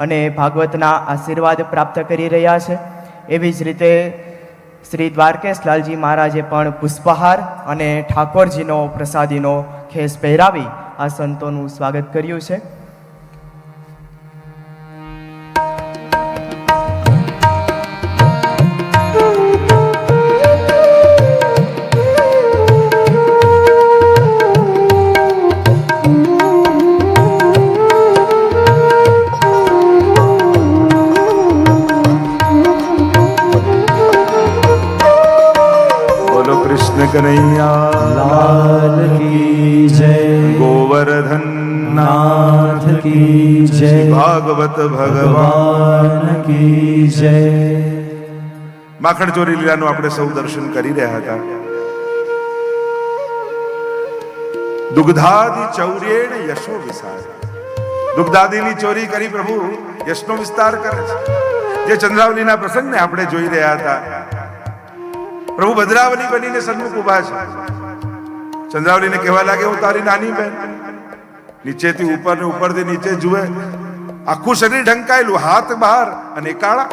અને ભાગવતના આશીર્વાદ પ્રાપ્ત કરી રહ્યા છે. એવી જ રીતે શ્રી દ્વારકેશલાલજી મહારાજે પણ પુષ્પહાર અને ઠાકોરજીનો પ્રસાદીનો ખેસ પહેરાવી આ સંતોનું સ્વાગત કર્યું છે. कन्हैया लाल की जय, गोवर्धन नाथ की जय, भागवत भगवान भगवान की जय. માખણ ચોરી લીલાનું આપણે સૌ દર્શન કરી રહ્યા હતા. દુગ્ધાદિ ચૌર્યેણ યશો વિસાર. દુગ્ધાદિની ચોરી કરી પ્રભુ યશનો વિસ્તાર કરે છે. જે ચંદ્રાવલીના પ્રસંગને આપણે જોઈ રહ્યા હતા. પ્રભુ ભદ્રાવલી બનીને સન્મુખ ઉભા છે. ચંદ્રાવલીને કહેવા લાગે હું તારી નાની બેન. નીચેથી ઉપર ને ઉપરથી નીચે જુએ, આખું શરીર ઢંકાયેલું, હાથ બહાર અને કાળા.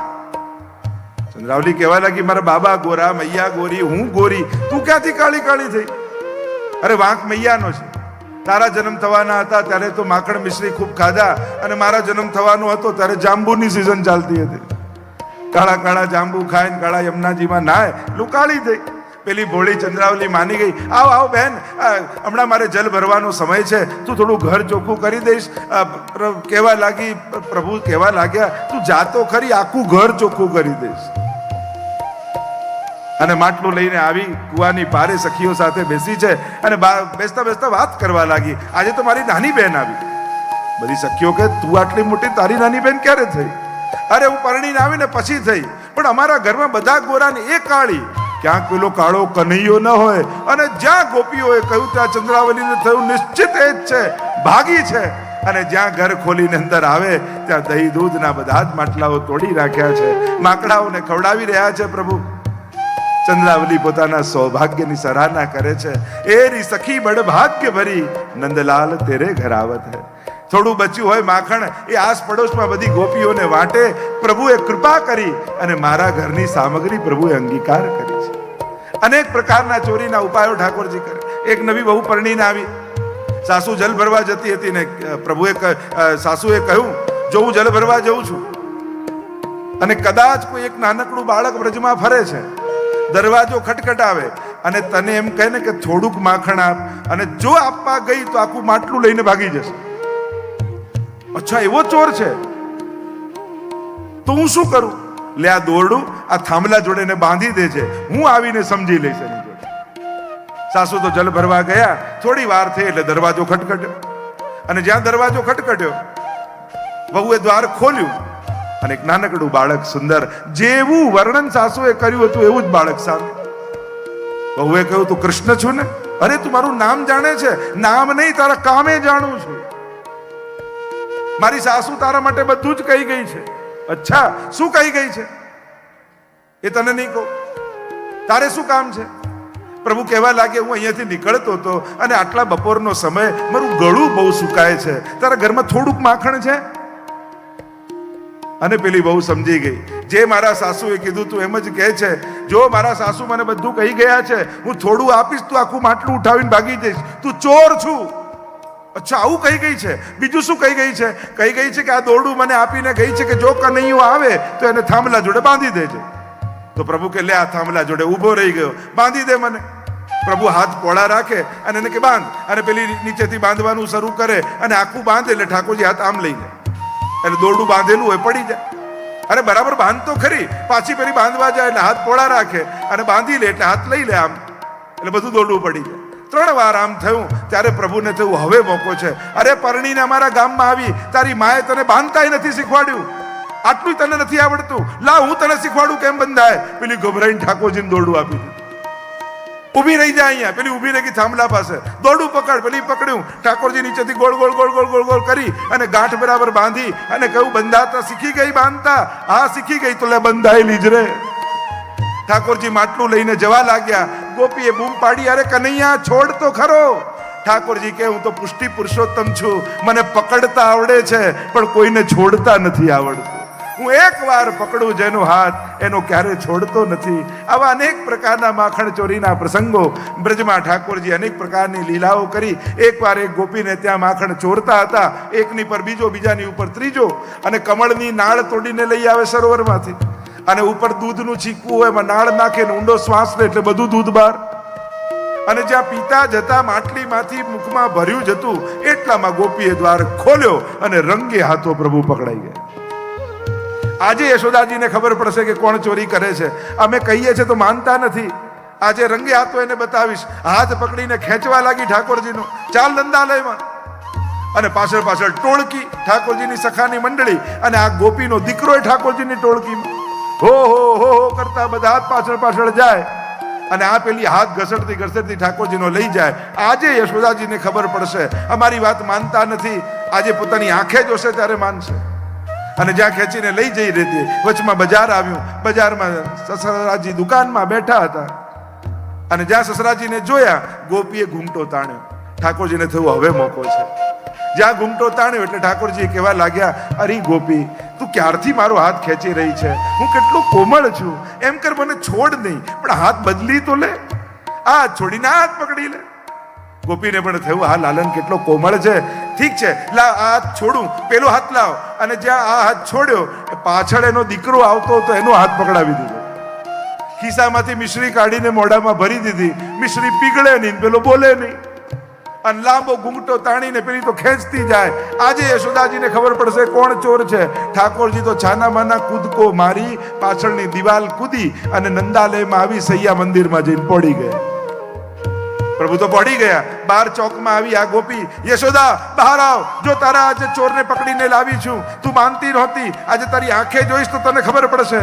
ચંદ્રાવલી કહેવા લાગી મારા બાબા ગોરા, મૈયા ગોરી, હું ગોરી, તું ક્યાંથી કાળી કાળી થઈ? અરે વાંક મૈયાનો છે. તારા જન્મ થવાના હતા ત્યારે તો માખણ મિશ્રી ખૂબ ખાધા અને મારા જન્મ થવાનો હતો ત્યારે જાંબુની સિઝન ચાલતી હતી. કાળા કાળા જાંબુ ખાઈને કાળા યમુનાજીમાં નાય, લુકાળી થઈ. પેલી ભોળી ચંદ્રાવલી માની ગઈ. આવ આવ બેન, હમણાં મારે જલ ભરવાનો સમય છે, તું થોડું ઘર ચોખ્ખું કરી દઈશ. કહેવા લાગી, પ્રભુ કહેવા લાગ્યા તું જાતો ખરી, આખું ઘર ચોખ્ખું કરી દઈશ. અને માટલું લઈને આવી કુવાની પારે સખીઓ સાથે બેસી છે અને બેસતા બેસતા વાત કરવા લાગી. આજે તો મારી નાની બહેન આવી. બધી સખીઓ કે તું આટલી મોટી, તારી નાની બહેન ક્યારે થઈ? અરે હું પરણીને આવીને પછી થઈ, પણ અમારા ઘરમાં બધા ગોરા ને એ કાળી. ક્યાંક પેલો કાળો કનૈયો ન હોય. અને જ્યાં ગોપીઓએ કહ્યું ત્યાં ચંદ્રાવલીને થયું નિશ્ચિત એ જ છે, ભાગી છે. અને જ્યાં ઘર ખોલીને અંદર આવે ત્યાં દહીં દૂધના બધા જ માટલાઓ તોડી રાખ્યા છે, માકડાઓને ખવડાવી રહ્યા છે. પ્રભુ ચંદ્રાવલી પોતાના સૌભાગ્યની સરાહના કરે છે. એરી સખી બડ ભાગ્ય ભરી, નંદલાલ તેરે ઘર આવત હૈ. થોડું બચ્યું હોય માખણ એ આસ પડોશમાં બધી ગોપીઓને વાટે. પ્રભુએ કૃપા કરી અને મારા ઘરની સામગ્રી પ્રભુએ અંગીકાર કરી છે. અનેક પ્રકારના ચોરીના ઉપાયો ઠાકોરજી કરે. એક નવી બહુ પરણીને આવી, સાસુ જલ ભરવા જતી હતી ને પ્રભુએ સાસુએ કહ્યું જો હું જલ ભરવા જઉં છું અને કદાચ કોઈ એક નાનકડું બાળક વ્રજમાં ફરે છે, દરવાજો ખટખટાવે અને તને એમ કહે ને કે થોડુંક માખણ આપ, અને જો આપવા ગઈ તો આખું માટલું લઈને ભાગી જશે. અચ્છા એવો ચોર છે તો હું શું કરું? લે આ દોરડું આ થાંભલા જોડે ને બાંધી દે છે, હું આવીને સમજી લઈશ એની જોડે. સાસુ તો જલ ભરવા ગયા, થોડી વાર થઈ એટલે દરવાજો ખટખટ્યો. અને જ્યાં દરવાજો ખટખટ્યો વહુએ દ્વાર ખોલ્યું અને એક નાનકડું બાળક સુંદર, જેવું વર્ણન સાસુએ કર્યું હતું એવું જ બાળક સામે. વહુએ કહ્યું તું કૃષ્ણ છું ને? અરે તું મારું નામ જાણે છે? નામ નહીં, તારા કામે જાણું છું. મારી સાસુ તારા માટે બધું જ કહી ગઈ છે. અચ્છા શું કહી ગઈ છે એ તને નહીં કહું, તારે શું કામ છે? પ્રભુ કહેવા લાગે હું અહીંયાથી નીકળતો હતો અને આટલા બપોરનો સમય, મારું ગળું બહુ સુકાય છે, તારા ઘરમાં થોડુંક માખણ છે? અને પેલી બહુ સમજી ગઈ, જે મારા સાસુએ કીધું તું એમ જ કહે છે. જો મારા સાસુ મને બધું કહી ગયા છે, હું થોડું આપીશ તું આખું માટલું ઉઠાવીને ભાગી જઈશ, તું ચોર છું. અચ્છા આવું કહી ગઈ છે? બીજું શું કહી ગઈ છે? કહી ગઈ છે કે આ દોરડું મને આપીને ગઈ છે કે જો કનૈયો આવે તો એને થાંભલા જોડે બાંધી દેજે. તો પ્રભુ કે લે આ થાંભલા જોડે ઊભો રહી ગયો, બાંધી દે મને. પ્રભુ હાથ પોળા રાખે અને એને કે બાંધ, અને પેલી નીચેથી બાંધવાનું શરૂ કરે અને આખું બાંધે એટલે ઠાકોરજી હાથ આમ લઈ લે, એટલે દોરડું બાંધેલું હોય પડી જાય. અરે બરાબર બાંધ તો ખરી, પાછી પેલી બાંધવા જાય એટલે હાથ પોળા રાખે અને બાંધી લે એટલે હાથ લઈ લે આમ, એટલે બધું દોરડું પડી જાય. 3 વાર આમ થયું ત્યારે પ્રભુને થયું હવે મોકો છે. અરે પરણીને અમારા ગામમાં આવી, તારી માએ તને બાંધતાય નથી શીખવાડ્યું, આટલું તને નથી આવડતું, લા હું તને શીખવાડું કેમ બંધાય. પેલી ગભરાઈને ઠાકોરજીને દોરડું આપી દીધું. ઊભી રહી જાય અહીંયા, પેલી ઊભી રહી ગઈ થાંભલા પાસે, દોરડું પકડ, પેલી પકડ્યું. ઠાકોરજી નીચેથી ગોળ ગોળ ગોળ ગોળ ગોળ ગોળ કરી અને ગાંઠ બરાબર બાંધી અને કહ્યું બંધાતા શીખી ગઈ બાંધતા? હા શીખી ગઈ, તો લે બંધાયેલી જ રે. ઠાકોરજી માટલું લઈને જવા લાગ્યા. ગોપીએ બૂમ પાડી, અરે કનૈયા છોડ તો ખરો. ઠાકોરજી કે હું તો પુષ્ટિ પુરુષોત્તમ છું, મને પકડતા આવડે છે પણ કોઈને છોડતા નથી આવડતું. હું એક વાર પકડું જેનો હાથ એનો ક્યારે છોડતો નથી. આવા અનેક પ્રકારના માખણ ચોરીના પ્રસંગો બ્રજમાં ઠાકોરજી અનેક પ્રકારની લીલાઓ કરી. એકવાર એક ગોપીને ત્યાં માખણ ચોરતા હતા, એકની પર બીજો, બીજાની ઉપર ત્રીજો, અને કમળની નાળ તોડીને લઈ આવે સરોવરમાંથી, અને ઉપર દૂધનું છીકવું હોય, એમાં નાળ નાખે ને ઊંડો શ્વાસ લે એટલે બધું દૂધ બહાર. અને જ્યાં પીતા જતા માટલીમાંથી મુખમાં ભર્યું જતું એટલામાં ગોપીએ દ્વાર ખોલ્યો અને રંગે હાથો પ્રભુ પકડાઈ ગયા. આજે યશોદાજીને ખબર પડશે કે કોણ ચોરી કરે છે. અમે કહીએ છીએ તો માનતા નથી. આજે રંગે હાથો એને બતાવીશ. હાથ પકડીને ખેંચવા લાગી ઠાકોરજીનો, ચાલ નંદાલયમાં. અને પાછળ પાછળ ટોળકી, ઠાકોરજીની સખાની મંડળી, અને આ ગોપીનો દીકરો ઠાકોરજીની ટોળકીમાં હો હો કરતા બધા પાછળ પાછળ જાય. અને આ પેલી હાથ ઘસડતી ઘસડતી ઠાકોરજીનો લઈ જાય. આજે યશોદાજીને ખબર પડશે અમારી વાત માનતા નથી. આજે પોતાની આંખે જોશે ત્યારે માનશે. અને જ્યાં ખેંચીને લઈ જઈ રહેતી, વચમાં બજાર આવ્યું. બજારમાં સસરાજી દુકાનમાં બેઠા હતા, અને જ્યાં સસરાજીને જોયા ગોપીએ ઘૂંટો તાણ્યો. ઠાકોરજીને થયું હવે મોકો છે. જ્યાં ઘૂંટો તાણ્યો એટલે ઠાકોરજી કહેવા લાગ્યા, અરે ગોપી તું ક્યારથી મારો હાથ ખેંચી રહી છે? હું કેટલું કોમળ છું, એમ કર મને છોડ નહીં, પણ હાથ બદલી તો લે. આ છોડીને હાથ પકડી લે. ગોપીને પણ થયું હા લાલન કેટલો કોમળ છે, ઠીક છે લા આ હાથ છોડું, પેલો હાથ લાવ. અને જ્યાં આ હાથ છોડ્યો પાછળ એનો દીકરો આવતો હતો, એનો હાથ પકડાવી દીધો. ખિસ્સામાંથી મિશ્રી કાઢીને મોઢામાં ભરી દીધી. મિશ્રી પીગળે નહીં, પેલો બોલે નહીં, અને લાંબો ઘૂંટો તાણીને પેલી તો ખેંચતી જાય. આજે યશોદાજીને ખબર પડશે કોણ ચોર છે. ઠાકોરજી તો છાના માના કૂદકો મારી પાછળની દિવાલ કૂદી અને નંદાલયમાં આવી સૈયા મંદિરમાં જઈને પડી ગયા. પ્રભુ તો પડી ગયા. બાર ચોકમાં આવી આ ગોપી, યશોદા બહાર આવ, જો તારા આજે ચોરને પકડીને લાવી છું. તું માનતી નહોતી, આજે તારી આંખે જોઈશ તો તને ખબર પડશે.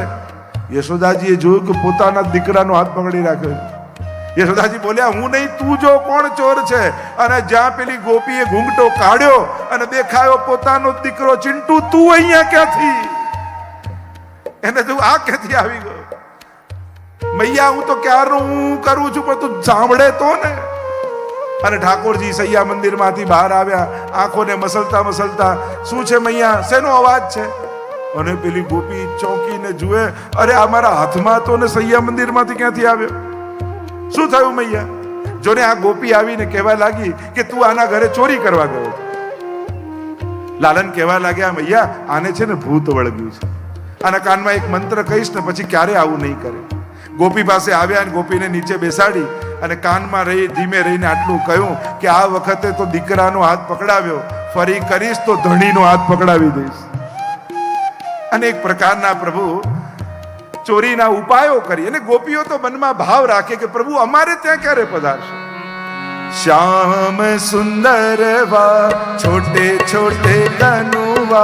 યશોદાજીએ જોયું કે પોતાના દીકરાનો હાથ પકડી રાખ્યો. યશોદાજી બોલ્યા હું નહીં, તું જો કોણ ચોર છે. અને જ્યાં પેલી ગોપીએ ઘૂંઘટો કાઢ્યો અને દેખાયો પોતાનો દીકરો ચિંટુ, તું અહીંયા ક્યાંથી? એને તું આ ક્યાંથી આવી ગયો? મૈયા હું તો ક્યારનું હું કરું છું, પણ તું સાંભળે તો ને. અને ઠાકોરજી સૈયા મંદિરમાંથી બહાર આવ્યા, આંખોને મસલતા મસલતા, શું છે મૈયા, શેનો અવાજ છે? અને પેલી ગોપી ચોંકીને જુએ, અરે આ મારા હાથમાં તો ને સૈયા મંદિરમાંથી ક્યાંથી આવ્યો? શું થયું મૈયા? જોને આ ગોપી આવીને કહેવા લાગી કે તું આના ઘરે ચોરી કરવા ગયો. લાલન કહેવા લાગ્યા મૈયા આને છે ને ભૂત વળગ્યું છે, આના કાનમાં એક મંત્ર કહીશ ને પછી ક્યારે આવું નહીં કરે. ગોપી પાસે આવ્યા અને ગોપીને નીચે બેસાડી અને કાનમાં રહી ધીમે રહીને આટલું કહ્યું કે આ વખતે તો દીકરાનો હાથ પકડાવ્યો, ફરી કરીશ તો ધણીનો હાથ પકડાવી દઈશ. અનેક પ્રકારના પ્રભુ ચોરીના ઉપાયો કરી. અને ગોપીઓ તો મનમાં ભાવ રાખે કે પ્રભુ અમારે ત્યાં ક્યારે પધારશે. શ્યામ સુંદર વા છોટે છોટે કનુવા,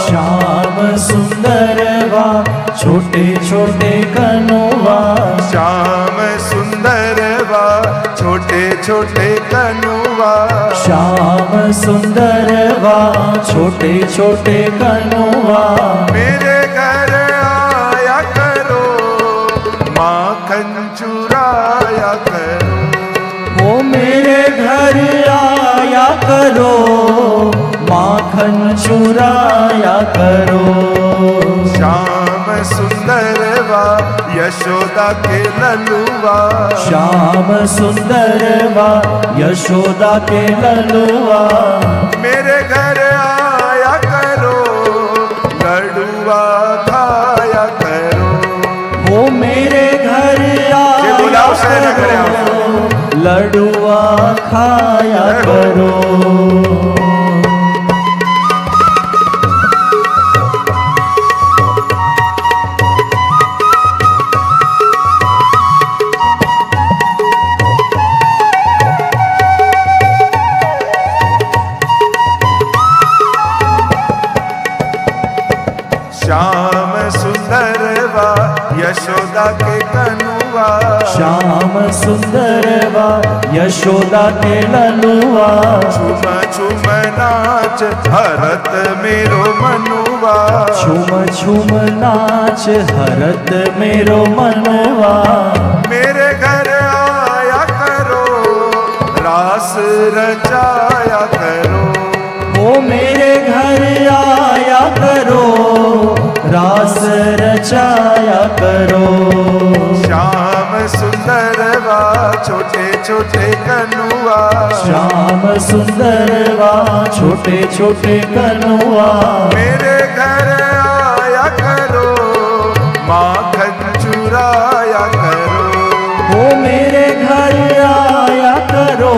श्याम सुंदर वा छोटे छोटे कनुआ, શ્યામ સુંદર વા છોટે છોટે કનુવા, श्याम सुंदर वा छोटे छोटे कनुआ. मेरे घर आया करो माखन चुराया करो, वो मेरे घर आया करो माखन चुराया करो. श्याम सुंदर वा यशोदा के ललुआ, श्याम सुंदर वा यशोदा के ललुआ. मेरे घर आया करो लडुआ खाया करो, वो मेरे ખાયા કરો. श्याम सुंदर वा यशोदा के कनुआ, श्याम सुंदर वा यशोदा के ललुआ, छुम छुम नाच हरत मेरो मनुआ, छुम छुम नाच हरत मेरो मनवा. मेरे घर आया करो रास रचाया करो, ओ मेरे घर आया करो रास रचाया करो. श्याम सुंदर वा छोटे छोटे कनुआ, श्याम सुंदर वा छोटे छोटे कनुआ, मेरे घर आया करो माखन चुराया करो, ओ मेरे घर आया करो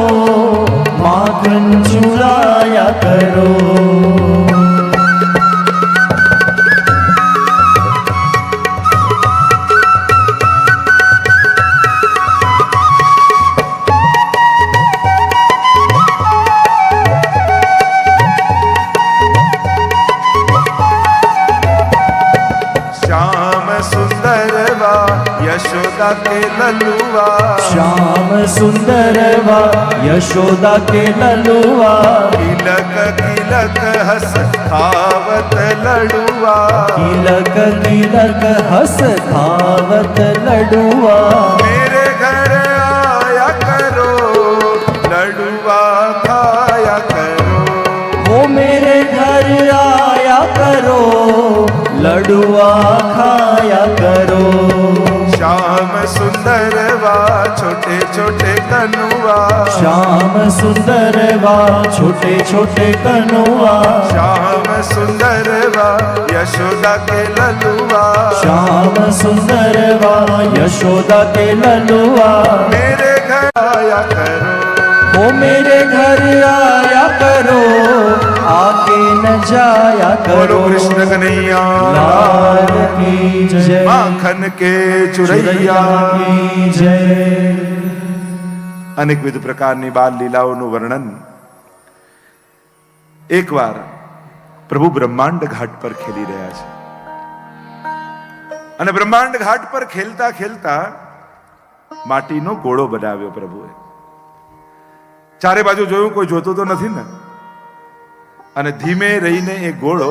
माखन चुराया करो. श्याम सुंदर वा यशोदा के ललुआ, श्याम सुंदर वा यशोदा के ललुआ, तिलक तिलक हस खावत लड़ुआ, तिलक तिलक हस खावत लडुआ. मेरे घर आया करो लड़ुआ खाया करो, ओ मेरे घर आया करो लडुआ खाया करो. श्याम सुंदर वा छोटे छोटे कनुआ, श्याम सुंदर वा छोटे छोटे कनुआ, श्याम सुंदर वा यशोदा के ललुआ, श्याम सुंदर वा यशोदा के ललुआ, मेरे घर आया करो, ओ मेरे घर आया करो आके न जाया बोलो करो. कृष्ण कन्हैया लाल की जय, माखन के चुरैया चुरैया की जय. અનેકવિધ પ્રકારની બાલ લીલાઓનું વર્ણન એકવાર પ્રભુ બ્રહ્માંડ ઘાટ પર ખેલી રહ્યા છે અને બ્રહ્માંડ ઘાટ પર ખેલતા ખેલતા માટીનો ગોળો બનાવ્યો પ્રભુએ. ચારે બાજુ જોયું, કોઈ જોતું તો નથી ને, અને ધીમે રહીને એ ગોળો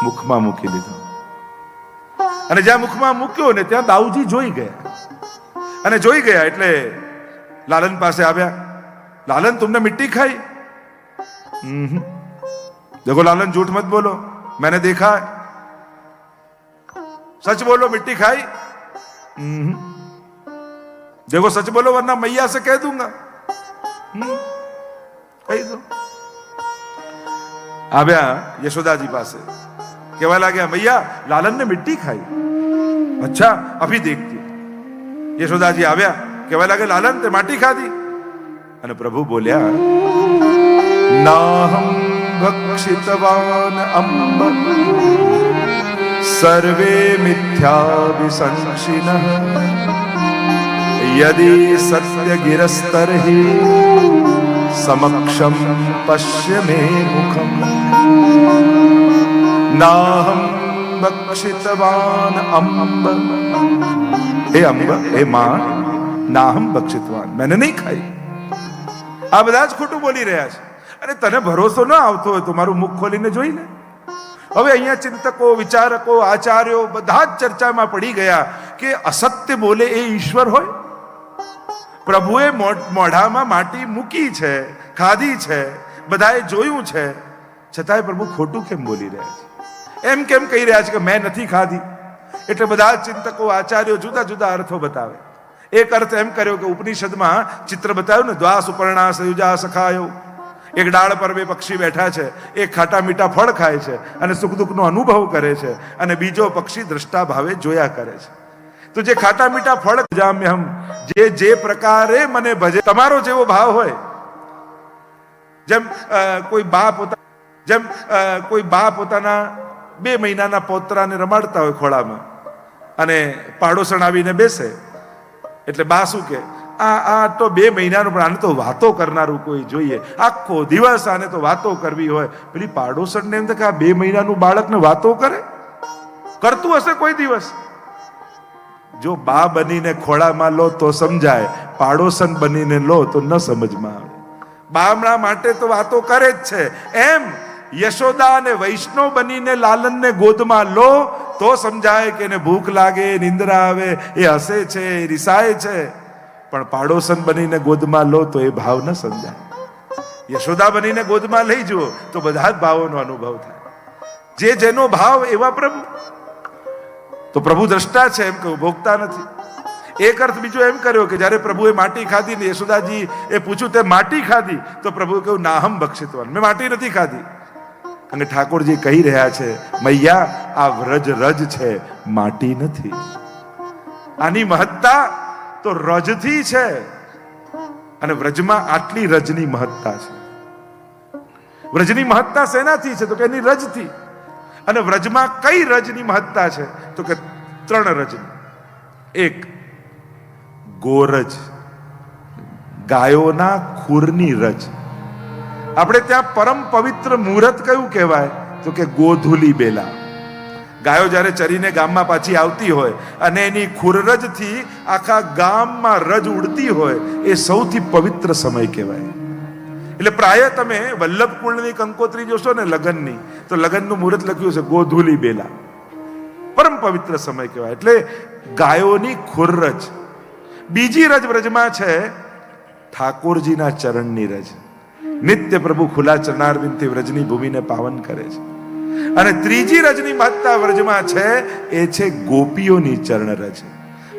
મુખમાં મૂકી લીધો અને જ્યાં મુખમાં મૂક્યો ને ત્યાં દાઉજી જોઈ ગયા અને જોઈ ગયા એટલે लालन पासे आव्या. लालन तुमने मिट्टी खाई? देखो लालन झूठ मत बोलो, मैंने देखा है, सच बोलो मिट्टी खाई? देखो सच बोलो वरना मैया से कह दूंगा. कही दो. आव्या यशोदा जी पासे, कहवा लगा मैया लालन ने मिट्टी खाई. अच्छा अभी देखती. यशोदा जी आव्या, कहवा लगे लालन ते माटी खाधी અને પ્રભુ બોલ્યા નાહમ ભક્ષિતવાન અંબ સર્વે મિથ્યા વિસંશિનઃ યદિ સત્ય ગિરસ્તર્હિ સમક્ષમ પશ્ય મે મુખમ નાહમ ભક્ષિતવાન અંબ. હે અંબ, હે માં, નાહમ બક્ષિતવાન, मैंने नहीं खाई. આ બધા જ ખોટું બોલી રહ્યા છે અને તને ભરોસો ન આવતો હોય તો મારું મુખ ખોલીને જોઈ લે. હવે અહીંયા ચિંતકો, વિચારકો, આચાર્યો બધા જ ચર્ચામાં પડી ગયા કે અસત્ય બોલે એ ઈશ્વર હોય. પ્રભુએ મોઢામાં માટી મૂકી છે, ખાધી છે, બધાએ જોયું છે, છતાંય પ્રભુ ખોટું કેમ બોલી રહ્યા છે? એમ કેમ કહી રહ્યા છે કે મેં નથી ખાધી? એટલે બધા જ ચિંતકો, આચાર્યો જુદા જુદા અર્થો બતાવે. એક અર્થ એમ કર્યો કે ઉપનિષદમાં ચિત્ર બતાવ્યું ને, દ્વા સુપર્ણા સયુજા સખાયો, એક ડાળ પર બે પક્ષી બેઠા છે, એક ખાટા મીઠા ફળ ખાય છે અને સુખ દુઃખનો અનુભવ કરે છે અને બીજો પક્ષી દ્રષ્ટા ભાવે જોયા કરે છે. તો જે ખાટા મીઠા ફળ જામ્યહમ, જે પ્રકારે મને ભજે, તમારો જેવો ભાવ હોય જેમ કોઈ બા પોતાના 2 મહિનાના પૌત્રાને રમાડતા હોય ખોળામાં અને પાડોશણ આવીને બેસે એટલે બા શું કે આ તો 2 મહિનાનું, પણ આને તો વાતો કરનારું કોઈ જોઈએ. આખો દિવસ આને તો વાતો કરવી હોય. પેલી પાડોશણને એમ કે આ 2 મહિનાનું બાળકને વાતો કરે, કરતું હશે કોઈ દિવસ? જો બા બનીને ખોળામાં લો તો સમજાય, પાડોશન બનીને લો તો ન સમજમાં આવે. બામણા માટે તો વાતો કરે જ છે. એમ યશોદા અને વૈષ્ણવ બનીને લાલનને ગોદમાં લો તો સમજાય કે એને ભૂખ લાગે, નિંદ્રા આવે, એ હસે છે, એ રિસાય છે. પણ પાડોશન બનીને ગોદમાં લો તો એ ભાવ ન સમજાય. યશોદા બનીને ગોદમાં લઈ જુઓ તો બધા જ ભાવોનો અનુભવ થાય. જે જેનો ભાવ એવા પ્રભુ. તો પ્રભુ દ્રષ્ટા છે, એમ કહ્યું, ભોગતા નથી. એક અર્થ બીજો એમ કર્યો કે જ્યારે પ્રભુએ માટી ખાધી ને યશોદાજી એ પૂછ્યું તે માટી ખાધી, તો પ્રભુએ કહ્યું નાહમ ભક્ષિતવાન, મેં માટી નથી ખાધી. અને ઠાકોરજી કહી રહ્યા છે મૈયા આ વ્રજ રજ છે, માટી નથી. આની મહત્તા તો રજથી છે અને વ્રજમાં આટલી રજની મહત્તા છે. વ્રજની મહત્તા શેનાથી છે? તો કે એની રજથી. અને વ્રજમાં કઈ રજની મહત્તા છે? તો કે 3 રજની. એક ગોરજ, ગાયોના ખૂરની રજ. આપણે ત્યાં પરમ પવિત્ર મુહૂર્ત કયું કહેવાય? તો કે ગોધુલી બેલા. ગાયો જ્યારે ચરીને ગામમાં પાછી આવતી હોય અને એની ખૂરરજથી આખા ગામમાં રજ ઉડતી હોય, એ સૌથી પવિત્ર સમય કહેવાય. એટલે પ્રાય તમે વલ્લભ કુળની કંકોત્રી જોશો ને લગ્નની, તો લગ્નનું મુહૂર્ત લખ્યું છે ગોધુલી બેલા. પરમ પવિત્ર સમય કહેવાય. એટલે ગાયોની ખૂરરજ. બીજી રજ વ્રજમાં છે ઠાકોરજીના ચરણની રજ. નિત્ય પ્રભુ ખુલ્લા ચરણારવિંદથી વ્રજની ભૂમિને પાવન કરે છે. અને ત્રીજી રજની મહત્તા વ્રજમાં છે, એ છે ગોપીઓની ચરણ રજ.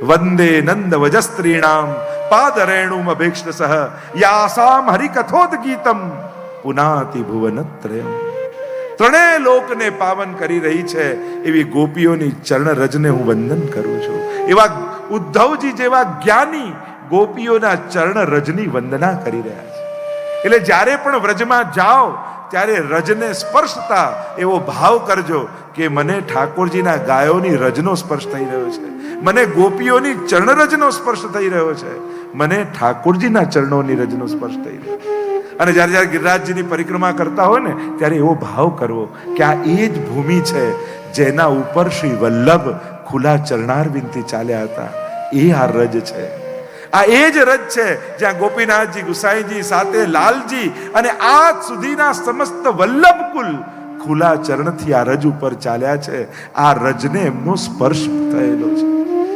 વંદે નંદ વજસ્ત્રીણામ પાદરેણુમ અભેક્ષસઃ યાસામ હરિકથોદ ગીતમ પુનાતિ ભુવનત્રયમ. 3 લોકને પાવન કરી રહી છે એવી ગોપીઓની ચરણ રજને હું વંદન કરું છું. એવા ઉદ્ધવજી જેવા જ્ઞાની ગોપીઓના ચરણ રજની વંદના કરી રહ્યા છે. એટલે જ્યારે પણ વ્રજમાં જાઓ ત્યારે રજને સ્પર્શતા એવો ભાવ કરજો કે મને ઠાકોરજીના ગાયોની રજનો સ્પર્શ થઈ રહ્યો છે, મને ગોપીઓની ચરણ રજનો સ્પર્શ થઈ રહ્યો છે, મને ઠાકોરજીના ચરણોની રજનો સ્પર્શ થઈ રહ્યો છે. અને જ્યારે જ્યારે ગિરિરાજજીની પરિક્રમા કરતા હોય ને ત્યારે એવો ભાવ કરવો કે આ એ જ ભૂમિ છે જેના ઉપર શ્રી વલ્લભ ખુલ્લા ચરણારવિંદથી ચાલ્યા હતા. એ આ રજ છે. આ એ જ રજ છે જ્યાં ગોપીનાથજી, ગુસાઈજી, સાથે લાલજી અને આજ સુધીના સમસ્ત વલ્લભ કુલ ખુલ્લા ચરણથી આ રજ ઉપર ચાલ્યા છે. આ રજને એમનો સ્પર્શ થયેલો છે.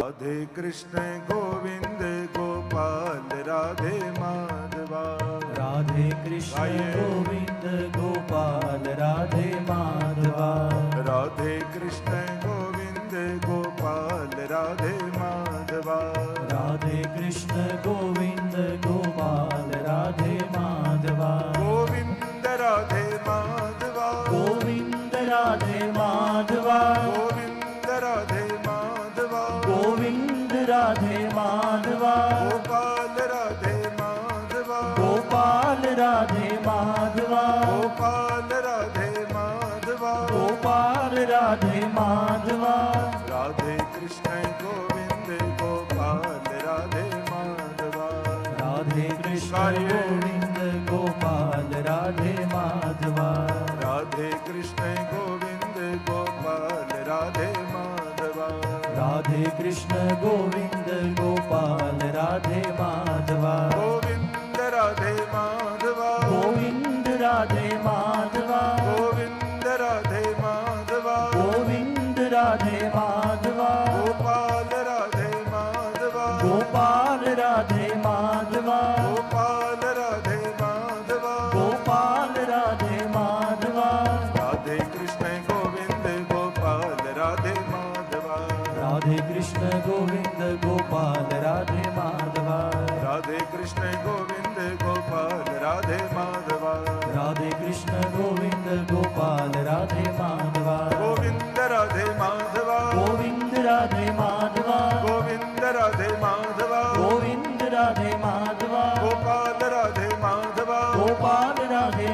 રાધે કૃષ્ણ ગોવિંદ ગોપાલ રાધે માધવા. રાધે કૃષ્ણ ગોવિંદ ગોપાલ રાધે માધવા. રાધે કૃષ્ણ ગોવિંદ ગોપાલ રાધે માધવા. રાધે કૃષ્ણ ગોવિંદ ગોપાલ રાધે માધવા. ગોવિંદ રાધે માધવા. ગોવિંદ રાધે માધવા. ગોવિંદ રાધે માધવા. ગોવિંદ રાધે માધવા. ગોપાલ રાધે માધવા. ગોપાલ રાધે માધવા. ગોપાલ રાધે માધવા. ગોપાલ રાધે માધવા. રાધે કૃષ્ણ ગોવિંદ ગોપાલ રાધે માધવા. રાધે કૃષ્ણ ગોવિંદ ગોપાલ રાધે માધવા. રાધે કૃષ્ણ ગોવિંદ ગોપાલ રાધે માધવા. રાધે કૃષ્ણ ગોવિંદ ગોપાલ રાધે માધવા. ગોવિંદ રાધે માધવા. ગોવિંદ રાધે માધવા. ગોવિંદ રાધે માધવા. ગોવિંદ રાધે માધવા. ગોપાલ રાધે માધવા. ગોપાલ રાધે માધવા. ગોપાલ રાધે માધવા. ગોપાલ રાધે માધવા. રાધે કૃષ્ણ ગોવિંદ ગોપાલ રાધે માધવા. રાધે કૃષ્ણ ગોવિંદ ગોપાલ રાધે માધવા. રાધે કૃષ્ણ ગોવિંદ ગોપાલ રાધે માધવા. રાધે કૃષ્ણ ગોવિંદ ગોપાલ રાધે માધવા. ગોવિંદ રાધે માધવા. ગોવિંદ રાધે માધવા. ગોવિંદ રાધે માધવા. ગોવિંદ રાધે માધવા. ગોપાલ રાધે માધવા. ગોપાલ રાધે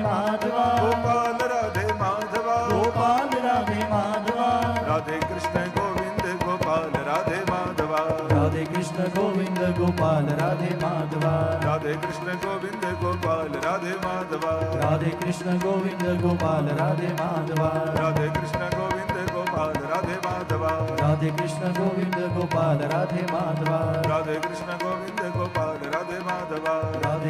ગોપાલ રાધે માધવા રાધે કૃષ્ણ ગોવિંદ ગોપાલ રાધે માધવા રાધે કૃષ્ણ ગોવિંદ ગોપાલ રાધે માધવા રાધે કૃષ્ણ ગોવિંદ ગોપાલ રાધે માધવા રાધે કૃષ્ણ ગોવિંદ ગોપાલ રાધે માધવા રાધે કૃષ્ણ ગોવિંદ ગોપાલ રાધે માધવા